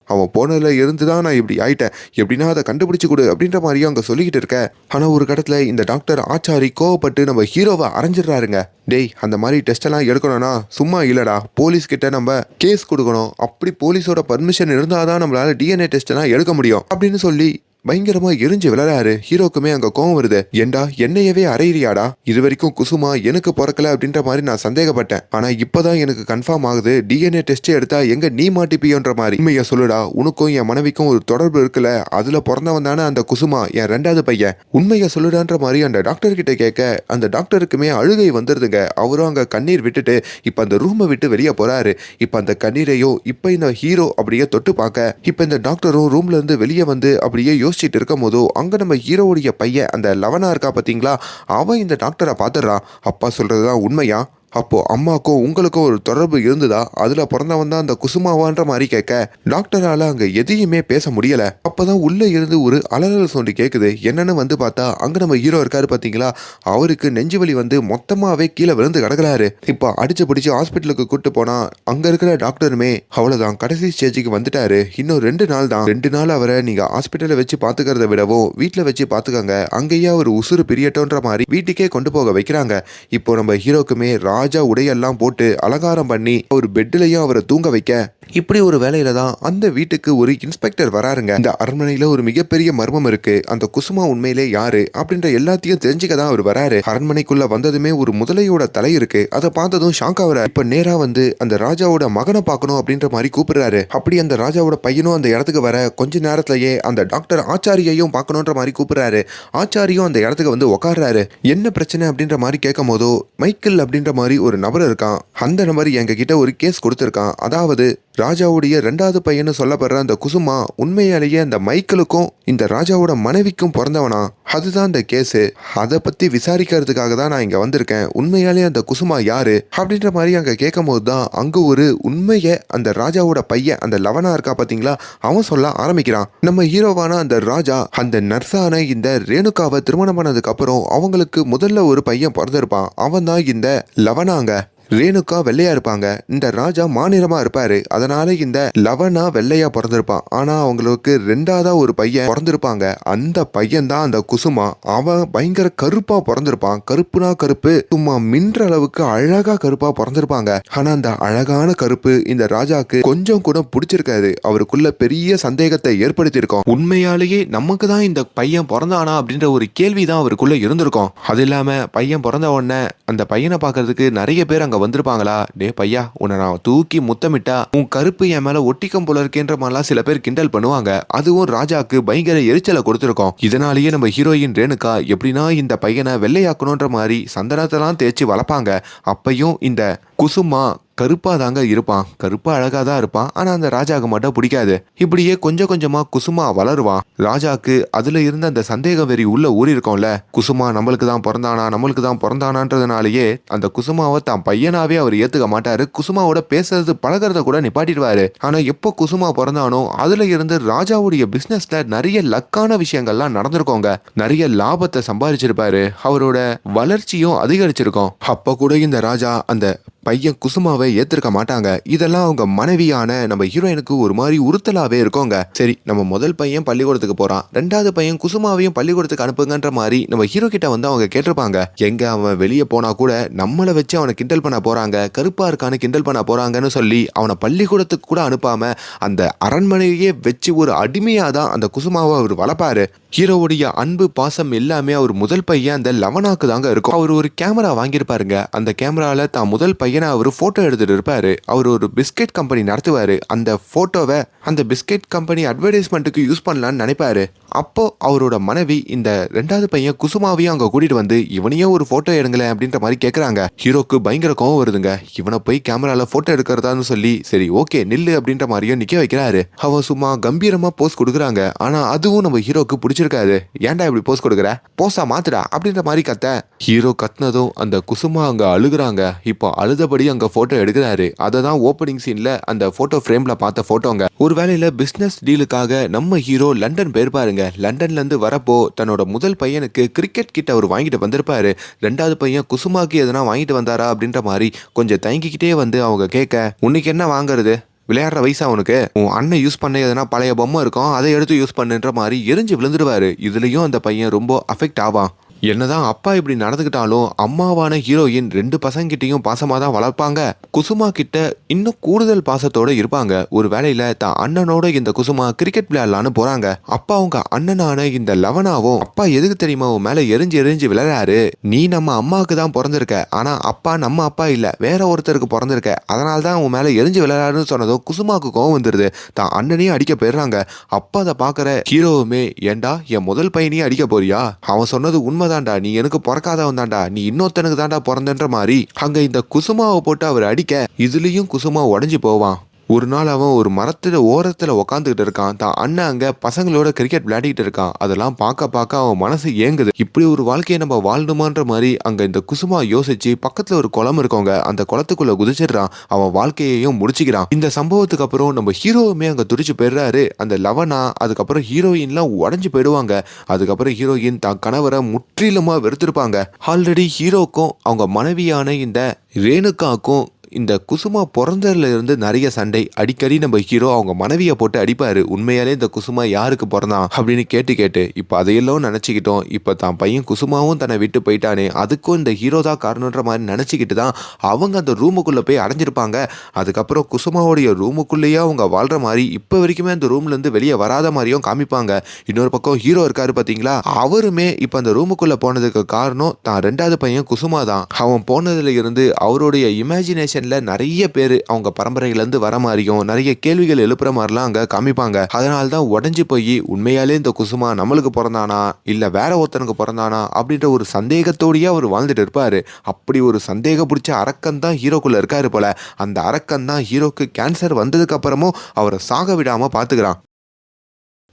அவன் போனதுல இருந்து தான் நான் இப்படி ஆயிட்டேன். எப்படின்னா அதை கண்டுபிடிச்சு கொடு அப்படின்ற மாதிரியும் அங்க சொல்லிக்கிட்டு இருக்க. ஆனா ஒரு கடத்துல இந்த டாக்டர் ஆச்சாரி கோவப்பட்டு நம்ம ஹீரோவை அரைஞ்சிடுறாருங்க. டேய் அந்த மாதிரி டெஸ்ட் எல்லாம் எடுக்கணும்னா சும்மா இல்லடா, போலீஸ் கிட்ட நம்ம கேஸ் கொடுக்கணும். அப்படி போலீஸோட பர்மிஷன் இருந்தாதான் நம்மளால DNA டெஸ்ட் எல்லாம் எடுக்க முடியும் அப்படின்னு சொல்லி பயங்கரமா எரிஞ்சு விளையாடாரு. ஹீரோக்குமே அங்க கோவம் வருது. ஏண்டா என்னையவே அறையிறியாடா? இது வரைக்கும் குசுமா எனக்கு பிறக்கல அப்படின்ற மாதிரி நான் சந்தேகப்பட்டேன். ஆனா இப்பதான் எனக்கு கன்ஃபார்ம் ஆகுது DNA டெஸ்ட் எடுத்தா எங்க நீ மாட்டிப்பியோன்ற மாதிரி. உண்மைய சொல்லுடா, உனக்கும் என் மனைவிக்கும் ஒரு தொடர்பு இருக்குல்ல, அதுல பிறந்தவன் தானே அந்த குசுமா, என் 2வது பையன். உண்மைய சொல்லுடான்ற மாதிரி அந்த டாக்டர் கிட்ட கேட்க அந்த டாக்டருக்குமே அழுகை வந்துருதுங்க. அவரும் அங்க கண்ணீர் விட்டுட்டு இப்ப அந்த ரூமை விட்டு வெளியே போறாரு. இப்ப அந்த கண்ணீரையோ இப்ப இந்த ஹீரோ அப்படியே தொட்டு பார்க்க இப்ப இந்த டாக்டரும் ரூம்ல இருந்து வெளியே வந்து அப்படியே யோசிச்சுட்டு இருக்கும் போதோ அங்க நம்ம ஹீரோவுடைய பையன் அந்த லவனா இருக்கா பாத்தீங்களா, அவன் இந்த டாக்டரை பாத்துறான். அப்பா சொல்றதுதான் உண்மையா? அப்போ அம்மாக்கும் உங்களுக்கும் ஒரு தொடர்பு இருந்ததா? அதுல பிறந்தவன் தான் அந்த குசுமாவான்ற மாதிரி கேட்க டாக்டரால அங்க எதையுமே பேச முடியல. அப்பதான் உள்ள இருந்து ஒரு அலறல் சவுண்டு கேக்குது. என்னன்னு வந்து பார்த்தா அங்க நம்ம ஹீரோ இருக்காரு பாத்தீங்களா, அவருக்கு நெஞ்சு வலி வந்து மொத்தமாவே கீழே விழுந்து கிடக்குறாரு. இப்போ அடிச்சு பிடிச்சு ஹாஸ்பிட்டலுக்கு கூட்டு போனா அங்க இருக்கிற டாக்டருமே அவ்வளவுதான், கடைசி ஸ்டேஜுக்கு வந்துட்டாரு, இன்னும் 2 நாள் தான். 2 நாள் அவரை நீங்க ஹாஸ்பிட்டல்ல வச்சு பாத்துக்கிறத விடவோ வீட்டுல வச்சு பாத்துக்கங்க, அங்கேயே ஒரு உசுறு பிரியட்டோன்ற மாதிரி வீட்டுக்கே கொண்டு போக வைக்கிறாங்க. இப்போ நம்ம ஹீரோக்குமே ராஜா உடையெல்லாம் போட்டு அலங்காரம் பண்ணி ஒரு பெட்லயும் அவரை தூங்க வைக்க இப்படி ஒரு வேலையில தான் அந்த வீட்டுக்கு ஒரு இன்ஸ்பெக்டர் வராருங்க. இந்த அரண்மனையில ஒரு மிகப்பெரிய மர்மம் இருக்கு, அந்த குசுமா உண்மையிலே யாரு அப்படின்ற எல்லாத்தையும் தெரிஞ்சுக்க தான் அவர் வராரு. அரண்மனைக்குள்ள வந்ததுமே ஒரு முதலையோட தலை இருக்கு, அதை பார்த்ததும் ஷாக் ஆகுறாரு. இப்ப நேரா வந்து அந்த ராஜாவோட மகனை பார்க்கணும் அப்படின்ற மாதிரி கூப்பிடுறாரு. அப்படி அந்த ராஜாவோட பையனும் அந்த இடத்துக்கு வர கொஞ்ச நேரத்திலேயே அந்த டாக்டர் ஆச்சாரியையும் பார்க்கணுன்ற மாதிரி கூப்பிடுறாரு. ஆச்சாரியும் அந்த இடத்துக்கு வந்து உட்கார்றாரு. என்ன பிரச்சனை அப்படின்ற மாதிரி கேட்கும் போதோ மைக்கேல் அப்படின்ற மாதிரி ஒரு நபர் இருக்கான். அந்த நபர் எங்க கிட்ட ஒரு கேஸ் கொடுத்திருக்கான். அதாவது ராஜாவுடைய 2வது பையன்னு சொல்லப்படுற அந்த குசுமா உண்மையாலேயே அந்த மைக்கேலுக்கும் இந்த ராஜாவோட மனைவிக்கும் பிறந்தவனா? அதுதான் இந்த கேஸு. அதை பத்தி விசாரிக்கிறதுக்காக தான் நான் இங்க வந்திருக்கேன். உண்மையாலே அந்த குசுமா யாரு அப்படின்ற மாதிரி அங்க கேட்கும் போது தான் அங்க ஒரு உண்மைய அந்த ராஜாவோட பையன் அந்த லவனா இருக்கா பாத்தீங்களா, அவன் சொல்ல ஆரம்பிக்கிறான். நம்ம ஹீரோவான அந்த ராஜா அந்த நர்ஸான இந்த ரேணுகாவை திருமணம் பண்ணதுக்கு அப்புறம் அவங்களுக்கு முதல்ல ஒரு பையன் பிறந்திருப்பான். அவன் தான் இந்த லவனாங்க. ரேணுகா வெள்ளையா இருப்பாங்க, இந்த ராஜா மாநிறமா இருப்பாரு. அதனால இந்த லவனா வெள்ளையா பிறந்திருப்பான். ஆனா அவங்களுக்கு 2வதா ஒரு பையன் பிறந்திருப்பாங்க. அந்த பையன் தான் அந்த குசுமா. அவன் பயங்கர கருப்பா பிறந்திருப்பான். கருப்புனா கருப்பு, சும்மா மின்ற அளவுக்கு அழகா கருப்பா பிறந்திருப்பாங்க. ஆனா அந்த அழகான கருப்பு இந்த ராஜாக்கு கொஞ்சம் கூட பிடிச்சிருக்காது. அவருக்குள்ள பெரிய சந்தேகத்தை ஏற்படுத்தியிருக்கோம். உண்மையாலேயே நமக்கு தான் இந்த பையன் பிறந்தானா அப்படின்ற ஒரு கேள்விதான் அவருக்குள்ள இருந்திருக்கும். அது இல்லாம பையன் பிறந்த உடனே அந்த பையனை பாக்குறதுக்கு நிறைய பேர் அங்க வந்திருப்பாங்களா. டே பையா, உன்னை நான் தூக்கி முத்தமிட்டா உன் கருப்பு என் மேல ஒட்டிக்கம் போல இருக்கேன்ற மாதிரிலாம் சில பேர் கிண்டல் பண்ணுவாங்க. அதுவும் ராஜாக்கு பயங்கர எரிச்சலை கொடுத்திருக்கோம். இதனாலேயே நம்ம ஹீரோயின் ரேணுகா எப்படின்னா இந்த பையனை வெள்ளையாக்கணுன்ற மாதிரி சந்தனத்தெல்லாம் தேய்ச்சி வளர்ப்பாங்க. அப்பையும் இந்த குசுமா கருப்பா தாங்க இருப்பான். கருப்பா அழகா தான் இருப்பான். ஆனா அந்த ராஜாவுக்கு மட்டும் பிடிக்காது. இப்படியே கொஞ்சம் கொஞ்சமா குசுமா வளருவான். ராஜாக்கு அதுல இருந்த அந்த சந்தேக வெறி உள்ள ஊறி இருக்கோம்ல, குசுமா நம்மளுக்கு தான் பிறந்தானா நம்மளுக்கு தான் பிறந்தானான்றதுனாலயே அந்த குசுமாவை தான் பையனாவே அவர் ஏத்துக்க மாட்டாரு. குசுமாவோட பேசுறது பழகிறத கூட நிப்பாட்டிடுவாரு. ஆனா எப்போ குசுமா பிறந்தானோ அதுல இருந்து ராஜாவுடைய பிசினஸ்ல நிறைய லக்கான விஷயங்கள்லாம் நடந்திருக்கோங்க. நிறைய லாபத்தை சம்பாதிச்சிருப்பாரு. அவரோட வளர்ச்சியும் அதிகரிச்சிருக்கும். அப்ப கூட இந்த ராஜா அந்த பையன் குசுமாவை ஏத்திருக்க மாட்டாங்க. இதெல்லாம் அவங்க மனைவியான நம்ம ஹீரோயினுக்கு ஒரு மாதிரி உறுத்தலாவே இருக்கோங்க. சரி, நம்ம முதல் பையன் பள்ளிக்கூடத்துக்கு போறான், 2வது பையன் குசுமாவையும் பள்ளிக்கூடத்துக்கு அனுப்புங்கன்ற மாதிரி நம்ம ஹீரோ கிட்ட வந்து அவங்க கேட்டிருப்பாங்க. எங்க அவன் வெளியே போனா கூட நம்மளை வச்சு அவனை கிண்டல் பண்ண போறாங்க, கருப்பா இருக்கான்னு கிண்டல் பண்ண போறாங்கன்னு சொல்லி அவனை பள்ளிக்கூடத்துக்கு கூட அனுப்பாம அந்த அரண்மனையே வச்சு ஒரு அடிமையா தான் அந்த குசுமாவை அவர் வளர்ப்பாரு. ஹீரோவுடைய அன்பு பாசம் எல்லாமே அவர் முதல் பையன் அந்த லவனாக்கு தாங்க இருக்கும். அவர் ஒரு கேமரா வாங்கியிருப்பாருங்க. அந்த கேமரால தான் முதல் பையனை அவர் போட்டோ எடுத்துட்டு இருப்பாரு. அவர் ஒரு பிஸ்கெட் கம்பெனி நடத்துவாரு. அந்த போட்டோவை அந்த பிஸ்கெட் கம்பெனி அட்வர்டைஸ்மெண்ட்டுக்கு யூஸ் பண்ணலான்னு நினைப்பாரு. அப்போ அவரோட மனைவி இந்த 2வது பையன் குசுமாவையும் அங்க கூட்டிட்டு வந்து இவனையும் ஒரு போட்டோ எடுங்களேன் அப்படின்ற மாதிரி கேட்கறாங்க. ஹீரோக்கு பயங்கர கோவம் வருதுங்க. இவனை போய் கேமரால போட்டோ எடுக்கிறதான்னு சொல்லி சரி ஓகே நில்லு அப்படின்ற மாதிரியும் நிக்க வைக்கிறாரு. அவன் சும்மா கம்பீரமா போஸ் கொடுக்குறாங்க. ஆனா அதுவும் நம்ம ஹீரோக்கு பிடிச்சிருக்கு. பிடிச்சிருக்காது, ஏன்டா இப்படி போஸ் கொடுக்குற, போஸா மாத்துடா அப்படின்ற மாதிரி கத்த ஹீரோ கத்துனதும் அந்த குசுமா அங்க அழுகுறாங்க. இப்போ அழுதபடி அங்க போட்டோ எடுக்கிறாரு. அதை தான் ஓப்பனிங் சீன்ல அந்த போட்டோ ஃப்ரேம்ல பார்த்த போட்டோங்க. ஒரு வேளையில பிசினஸ் டீலுக்காக நம்ம ஹீரோ லண்டன் போயிருப்பாருங்க. லண்டன்ல இருந்து வரப்போ தன்னோட முதல் பையனுக்கு கிரிக்கெட் கிட்ட அவர் வாங்கிட்டு வந்திருப்பாரு. ரெண்டாவது பையன் குசுமாக்கு எதனா வாங்கிட்டு வந்தாரா அப்படின்ற மாதிரி கொஞ்சம் தயங்கிக்கிட்டே வந்து அவங்க கேட்க, உன்னைக்கு என்ன வாங்குறது, விளையாடுற வயசா உனக்கு, உன் அண்ணன் யூஸ் பண்ண எதனா பழைய பொம்மை இருக்கும், அதை எடுத்து யூஸ் பண்ணுன்ற மாதிரி எரிஞ்சு விழுந்துருவாரு. இதுலயும் அந்த பையன் ரொம்ப அஃபெக்ட் ஆவான். என்னதான் அப்பா இப்படி நடந்துக்கிட்டாலும் அம்மாவான ஹீரோயின் ரெண்டு பசங்கிட்டையும் பாசமா தான் வளர்ப்பாங்க. குசுமா கிட்ட இன்னும் கூடுதல் பாசத்தோட இருப்பாங்க. ஒரு வேளையில தான் அண்ணனோட இந்த குசுமா கிரிக்கெட் விளையாடலான்னு போறாங்க. அப்பா அவங்க அண்ணனான இந்த லவனாவும், அப்பா எதுக்கு தெரியுமா உன் மேல எரிஞ்சு எரிஞ்சு விளையாடாரு, நீ நம்ம அம்மாவுக்கு தான் பிறந்திருக்க, ஆனா அப்பா நம்ம அப்பா இல்ல வேற ஒருத்தருக்கு பிறந்திருக்க, அதனால தான் உன் மேல எரிஞ்சு விளையாடுன்னு சொன்னதோ குசுமாக்கு கோவம் வந்துருது. தான் அண்ணனையும் அடிக்க போயிடுறாங்க. அப்பா அதை பாக்குற ஹீரோவுமே, ஏண்டா என் முதல் பையனையும் அடிக்க போறியா, அவன் சொன்னது உண்மை தான்டா, நீ எனக்கு பிறக்காதவன் தான்டா, நீ இன்னொருத்தனுக்கு தான்டா பிறந்தன்ற மாதிரி அங்க இந்த குசுமாவை போட்டு அவர் அடிக்க, இதுலயும் குசுமா உடஞ்சி போவான். ஒரு நாள் அவன் ஒரு மரத்துல ஓரத்துல உக்காந்துக்கிட்டு இருக்கான். தான் அண்ணன் அங்க பசங்களோட கிரிக்கெட் விளையாடிட்டு இருக்கான். அதெல்லாம் பார்க்க பார்க்க அவன் மனசு ஏங்குது. இப்படி ஒரு வாழ்க்கையை நம்ம வாழணுமான்ற மாதிரி அங்க இந்த குசுமா யோசிச்சு பக்கத்துல ஒரு குளம் இருக்கவங்க, அந்த குளத்துக்குள்ள குதிச்சிடுறான். அவன் வாழ்க்கையையும் முடிச்சுக்கிறான். இந்த சம்பவத்துக்கு அப்புறம் நம்ம ஹீரோவுமே அங்க துடிச்சு போயிடுறாரு. அந்த லவனா அதுக்கப்புறம் ஹீரோயின்லாம் உடஞ்சு போயிடுவாங்க. அதுக்கப்புறம் ஹீரோயின் தான் கணவரை முற்றிலுமா வெறுத்திருப்பாங்க. ஆல்ரெடி ஹீரோக்கும் அவங்க மனைவியான இந்த ரேணுகாக்கும் இந்த குசுமா பிறந்ததுல இருந்து நிறைய சண்டை. அடிக்கடி நம்ம ஹீரோ அவங்க மனைவியை போட்டு அடிப்பாரு. உண்மையாலே இந்த குசுமா யாருக்கு பிறந்தான் அப்படின்னு கேட்டு இப்போ அதையெல்லாம் நினைச்சுக்கிட்டோம். இப்போ தான் பையன் குசுமாவும் தன்னை விட்டு போயிட்டானே, அதுக்கும் இந்த ஹீரோ தான் காரணன்ற மாதிரி நினைச்சுக்கிட்டு தான் அவங்க அந்த ரூமுக்குள்ள போய் அடைஞ்சிருப்பாங்க. அதுக்கப்புறம் குசுமாவுடைய ரூமுக்குள்ளேயே அவங்க வாழ்ற மாதிரி இப்போ வரைக்குமே அந்த ரூம்ல இருந்து வெளியே வராத மாதிரியும் காமிப்பாங்க. இன்னொரு பக்கம் ஹீரோ இருக்காரு பாத்தீங்களா, அவருமே இப்போ அந்த ரூமுக்குள்ள போனதுக்கு காரணம் தான் ரெண்டாவது பையன் குசுமா தான். அவன் போனதுல இருந்து அவருடைய இமேஜினேஷன் நிறைய பேர் அவங்க பரம்பரையிலேருந்து வர மாதிரியும் நிறைய கேள்விகள் எழுப்புற மாதிரிலாம் அங்கே காமிப்பாங்க. அதனால தான் உடஞ்சி போய் உண்மையாலே இந்த குசுமா நம்மளுக்கு பிறந்தானா இல்லை வேற ஒருத்தனுக்கு பிறந்தானா அப்படின்ற ஒரு சந்தேகத்தோடையே அவர் வாழ்ந்துட்டு இருப்பாரு. அப்படி ஒரு சந்தேகம் பிடிச்ச அரக்கன் தான் ஹீரோக்குள்ள இருக்காரு போல. அந்த அரக்கன் தான் ஹீரோக்கு கேன்சர் வந்ததுக்கு அப்புறமும் அவரை சாக விடாம பாத்துக்கிறான்.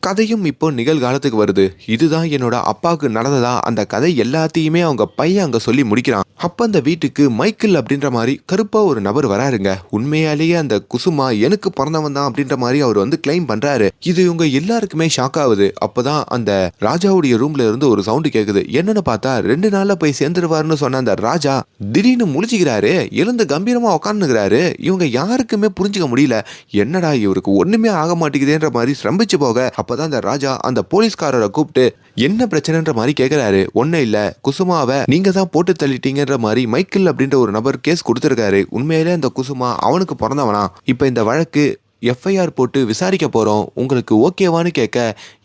கதையும் இப்போ நிகழ்காலத்துக்கு வருது. இதுதான் என்னோட அப்பாவுக்கு நடந்ததா அந்த கதை எல்லாத்தையுமே அவங்க பையன் அங்க சொல்லி முடிக்கிறான். அப்ப அந்த வீட்டுக்கு மைக்கேல் அப்படின்ற மாதிரி கருப்பா ஒரு நபர் வராருங்க. உண்மையாலேயே அந்த குசுமா எனக்கு பிறந்தவன் தான் அப்படின்ற மாதிரி அவர் வந்து கிளைம் பண்றாரு. இது இவங்க எல்லாருக்குமே ஷாக் ஆகுது. அப்பதான் அந்த ராஜாவுடைய ரூம்ல இருந்து ஒரு சவுண்டு கேக்குது. என்னன்னு பார்த்தா 2 நாள்ல போய் சேர்ந்துருவாருன்னு சொன்ன அந்த ராஜா திடீர்னு முழிச்சுக்கிறாரு. எழுந்து கம்பீரமா உட்காந்துக்கிறாரு. இவங்க யாருக்குமே புரிஞ்சுக்க முடியல. என்னடா இவருக்கு ஒண்ணுமே ஆக மாட்டேங்குதுன்ற மாதிரி ஸ்ரம்பிச்சு போக அப்பதான் அந்த ராஜா அந்த போலீஸ்காரரை கூப்பிட்டு என்ன பிரச்சனைன்ற மாதிரி கேட்கிறாரு. ஒன்னும் இல்ல, குசுமாவை நீங்க தான் போட்டு தள்ளிட்டீங்கன்ற மாதிரி மைக்கேல் அப்படின்ற ஒரு நபர் கேஸ் கொடுத்திருக்காரு. உண்மையிலே அந்த குசுமா அவனுக்கு பிறந்தவனா? இப்ப இந்த வழக்கு எஃப்ஐஆர் போட்டு விசாரிக்க போறோம், உங்களுக்கு ஓகேவான்னு கேட்க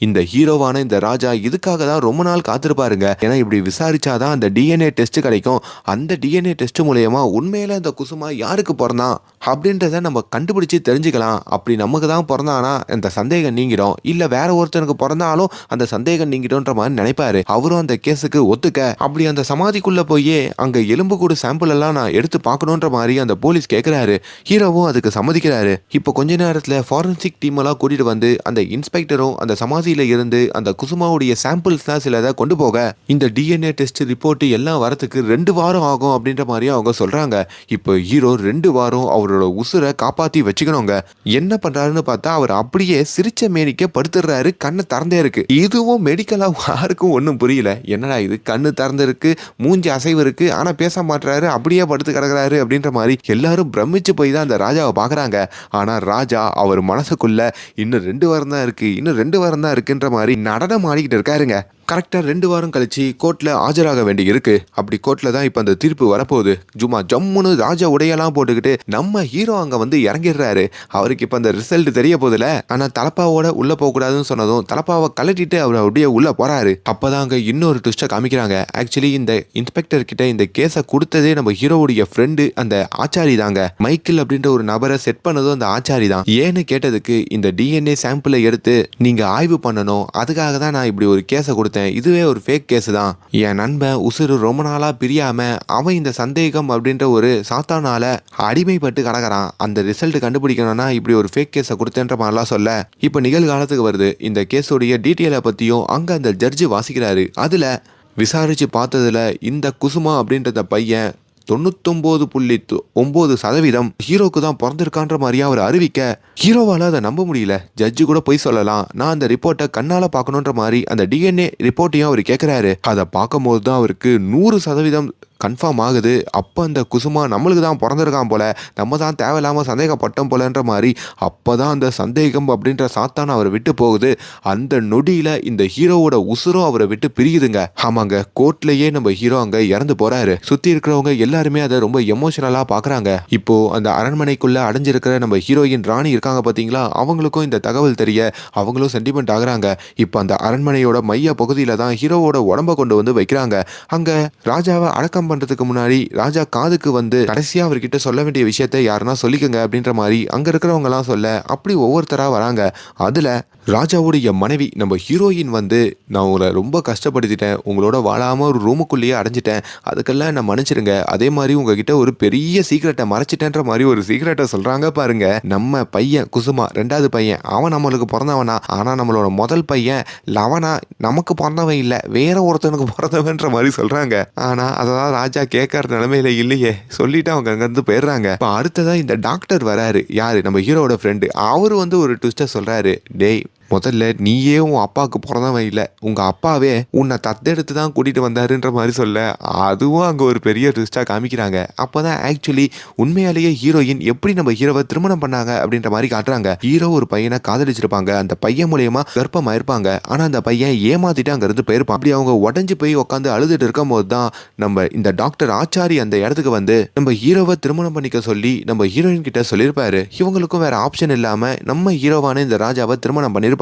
இந்த ஹீரோவான இந்த ராஜா இதுக்காக தான் ரொம்ப நாள் காத்திருப்பாருங்க. ஏன்னா இப்படி விசாரிச்சாதான் அந்த டிஎன்ஏ டெஸ்ட் கிடைக்கும். அந்த டிஎன்ஏ டெஸ்ட் மூலயமா உண்மையில இந்த குசுமா யாருக்கு பிறந்தான் அப்படின்றத நம்ம கண்டுபிடிச்சு தெரிஞ்சுக்கலாம். அப்படி நமக்கு தான் பிறந்தானா அந்த சந்தேகம் நீங்கிடும், இல்ல வேற ஒருத்தனுக்கு பிறந்தாலும் அந்த சந்தேகம் நீங்கிடும்ன்ற மாதிரி நினைப்பாரு. அவரும் அந்த கேஸுக்கு ஒத்துக்க அப்படி அந்த சமாதிக்குள்ள போய் அங்க எலும்புக்கூடு சாம்பிள் எல்லாம் நான் எடுத்து பார்க்கணுன்ற மாதிரி அந்த போலீஸ் கேட்கிறாரு. ஹீரோவும் அதுக்கு சம்மதிக்கிறாரு. இப்போ கொஞ்ச நேரத்தில் ஃபாரன்சிக் டீம் எல்லாம் கூட்டிட்டு வந்து அந்த இன்ஸ்பெக்டரும் அந்த சமாதியில இருந்து அந்த குசுமாவுடைய சாம்பிள்ஸ் தான் சிலதை கொண்டு போக இந்த டிஎன்ஏ டெஸ்ட் ரிப்போர்ட் எல்லாம் வரத்துக்கு 2 வாரம் ஆகும் அப்படின்ற மாதிரி அவங்க சொல்றாங்க. இப்போ ஹீரோ 2 வாரம் அவரோட உசுரை காப்பாத்தி வச்சுக்கணுங்க. என்ன பண்றாருன்னு பார்த்தா அவர் அப்படியே சிரிச்ச மேனிக்க படுத்துடுறாரு. கண்ணு திறந்தே இருக்கு. இதுவும் மெடிக்கலா யாருக்கும் ஒன்றும் புரியல. என்னடா இது, கண்ணு திறந்து இருக்கு, மூஞ்சி அசைவு இருக்கு, ஆனா பேச மாட்டுறாரு, அப்படியே படுத்து கிடக்குறாரு அப்படின்ற மாதிரி எல்லாரும் பிரமிச்சு போய் தான் அந்த ராஜாவை பாக்குறாங்க. ஆனா ராஜா அவர் மனசுக்குள்ள இன்னும் 2 வாரம் தான் இருக்கு, இன்னும் 2 வாரம் தான் இருக்குன்ற மாதிரி நடனம் ஆடிக்கிட்டு இருக்காருங்க. கரெக்டாக 2 வாரம் கழிச்சு கோர்ட்டில் ஆஜராக வேண்டி இருக்கு. அப்படி கோர்ட்டில் தான் இப்போ அந்த தீர்ப்பு வரப்போகுது. சும்மா ஜம்முன்னு ராஜா உடையெல்லாம் போட்டுக்கிட்டு நம்ம ஹீரோ அங்கே வந்து இறங்கிடுறாரு. அவருக்கு இப்போ அந்த ரிசல்ட் தெரிய போதில்ல. ஆனால் தலப்பாவோட உள்ளே போகக்கூடாதுன்னு சொன்னதும் தலப்பாவை கலட்டிட்டு அவர் அப்படியே உள்ளே போறாரு. அப்போதான் அங்கே இன்னொரு ட்விஸ்ட்டை காமிக்கிறாங்க. ஆக்சுவலி இந்த இன்ஸ்பெக்டர் கிட்ட இந்த கேஸை கொடுத்ததே நம்ம ஹீரோவுடைய ஃப்ரெண்டு அந்த ஆச்சாரி தாங்க. மைக்கேல் அப்படின்ற ஒரு நபரை செட் பண்ணதும் அந்த ஆச்சாரி தான். ஏன்னு கேட்டதுக்கு இந்த டிஎன்ஏ சாம்பிளை எடுத்து நீங்க ஆய்வு பண்ணணும், அதுக்காக தான் நான் இப்படி ஒரு கேஸை கொடுத்தேன், பார்த்தேன், இதுவே ஒரு ஃபேக் கேஸ் தான். என் நண்பன் உசுறு ரொம்ப நாளா பிரியாம அவன் இந்த சந்தேகம் அப்படின்ற ஒரு சாத்தானால அடிமைப்பட்டு கிடக்குறான். அந்த ரிசல்ட் கண்டுபிடிக்கணும்னா இப்படி ஒரு ஃபேக் கேஸை கொடுத்தேன்ற மாதிரிலாம் சொல்ல இப்போ நிகழ்காலத்துக்கு வருது. இந்த கேஸோடைய டீட்டெயிலை பற்றியும் அங்கே அந்த ஜட்ஜு வாசிக்கிறாரு. அதில் விசாரிச்சு பார்த்ததுல இந்த குசுமா அப்படின்ற பையன் 99.9% ஹீரோக்கு தான் பிறந்திருக்கான்ற மாதிரியா அவர் அறிவிக்க ஹீரோவால அதை நம்ப முடியல. ஜட்ஜு கூட போய் சொல்லலாம், நான் அந்த ரிப்போர்ட்டை கண்ணால பார்க்கணுன்ற மாதிரி அந்த டிஎன்ஏ ரிப்போர்ட்டையும் அவர் கேட்கிறாரு. அதை பார்க்கும்போது தான் அவருக்கு 100% கன்ஃபார்ம் ஆகுது. அப்போ அந்த குசுமா நம்மளுக்கு தான் பிறந்திருக்கான் போல, நம்ம தான் தேவையில்லாமல் சந்தேகப்பட்டோம் போலன்ற மாதிரி. அப்போ தான் அந்த சந்தேகம் அப்படின்ற சாத்தான் அவரை விட்டு போகுது. அந்த நொடியில் இந்த ஹீரோவோட உசுரும் அவரை விட்டு பிரியுதுங்க. ஆமாங்க, கோர்ட்லேயே நம்ம ஹீரோ அங்கே இறந்து போறாரு. சுற்றி இருக்கிறவங்க எல்லாருமே அதை ரொம்ப எமோஷனலாக பார்க்குறாங்க. இப்போ அந்த அரண்மனைக்குள்ளே அடைஞ்சிருக்கிற நம்ம ஹீரோயின் ராணி இருக்காங்க பார்த்தீங்களா, அவங்களுக்கும் இந்த தகவல் தெரிய அவங்களும் சென்டிமெண்ட் ஆகுறாங்க. இப்போ அந்த அரண்மனையோட மைய பகுதியில் தான் ஹீரோவோட உடம்பை கொண்டு வந்து வைக்கிறாங்க. அங்கே ராஜாவை அடக்கம் பண்றதுக்கு முன்னாடி ராஜா காதுக்கு வந்து கடைசியா அவர்கிட்ட சொல்ல வேண்டிய விஷயத்தை யாருன்னா சொல்லிக்கங்க அப்படின்ற மாதிரி அங்க இருக்கிறவங்க எல்லாம் சொல்ல அப்படி ஒவ்வொருத்தரா வராங்க. அதுல ராஜாவுடைய மனைவி நம்ம ஹீரோயின் வந்து, நான் உங்களை ரொம்ப கஷ்டப்படுத்திட்டேன், உங்களோட வாழாம ஒரு ரூமுக்குள்ளேயே அடைஞ்சிட்டேன், அதுக்கெல்லாம் நான் மன்னிச்சிருங்க. அதே மாதிரி உங்ககிட்ட ஒரு பெரிய சீக்கிரட்டை மறைச்சிட்டேன்ற மாதிரி ஒரு சீக்கிரட்டை சொல்றாங்க பாருங்க. நம்ம பையன் குசுமா 2வது பையன், அவன் நம்மளுக்கு பிறந்தவனா, ஆனா நம்மளோட முதல் பையன் லவனா நமக்கு பிறந்தவன் இல்ல, வேற ஒருத்தனுக்கு பிறந்தவன்ற மாதிரி சொல்றாங்க. ஆனா அதான் ராஜா கேட்கற நிலைமையில இல்லையே, சொல்லிட்டு அவங்க அங்கிருந்து போயிடுறாங்க. இப்ப அடுத்ததா இந்த டாக்டர் வராரு, யாரு நம்ம ஹீரோட ஃப்ரெண்டு. அவரு வந்து ஒரு ட்விஸ்ட சொல்றாரு, டேய் முதல்ல நீயே உன் அப்பாவுக்கு பிறந்தவன் இல்லை, உங்க அப்பாவே உன்னை தத்தெடுத்து தான் கூட்டிட்டு வந்தாருன்ற மாதிரி சொல்ல அதுவும் அங்கே ஒரு பெரிய ட்விஸ்டாக காமிக்கிறாங்க. அப்போதான் ஆக்சுவலி உண்மையாலேயே ஹீரோயின் எப்படி நம்ம ஹீரோவை திருமணம் பண்ணாங்க அப்படின்ற மாதிரி காட்டுறாங்க. ஹீரோ ஒரு பையனை காதலிச்சிருப்பாங்க, அந்த பையன் மூலியமா கர்ப்பமாயிருப்பாங்க. ஆனால் அந்த பையன் ஏமாத்திட்டு அங்கேருந்து போயிருப்பான். அப்படி அவங்க உடஞ்சி போய் உட்காந்து அழுதுட்டு இருக்கும் போது தான் நம்ம இந்த டாக்டர் ஆச்சாரி அந்த இடத்துக்கு வந்து நம்ம ஹீரோவை திருமணம் பண்ணிக்க சொல்லி நம்ம ஹீரோயின் கிட்ட சொல்லியிருப்பாரு. இவங்களுக்கும் வேற ஆப்ஷன் இல்லாம நம்ம ஹீரோவான இந்த ராஜாவை திருமணம் பண்ணிருப்பாங்க.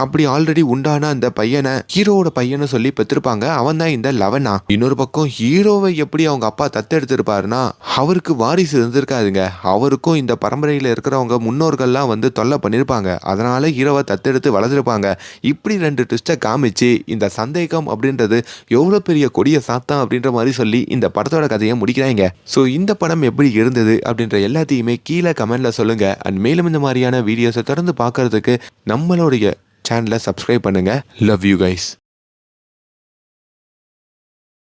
அப்படி ஆல்ரெடி உண்டான அந்த பையனை ஹீரோவோட பையனை சொல்லி பெற்றிருப்பாங்க. அவன் தான் இந்த லவனா. இன்னொரு பக்கம் ஹீரோவை எப்படி அவங்க அப்பா தத்தெடுத்திருப்பாருன்னா அவருக்கு வாரிசு இருந்திருக்காதுங்க. அவருக்கும் இந்த பரம்பரையில இருக்கிறவங்க முன்னோர்கள்லாம் வந்து தொல்லை பண்ணிருப்பாங்க. அதனால ஹீரோவை தத்தெடுத்து வளர்ந்துருப்பாங்க. இப்படி 2 ட்விஸ்டை காமிச்சு இந்த சந்தேகம் அப்படின்றது எவ்வளவு பெரிய கொடிய சாத்தான் அப்படின்ற மாதிரி சொல்லி இந்த படத்தோட கதையை முடிக்கிறாங்க. ஸோ இந்த படம் எப்படி இருந்தது அப்படின்ற எல்லாத்தையுமே கீழே கமெண்ட்ல சொல்லுங்க. அண்ட் மேலும் இந்த மாதிரியான வீடியோஸை தொடர்ந்து பார்க்கறதுக்கு நம்மளோட சேனலை சப்ஸ்கிரைப் பண்ணுங்க. Love you guys.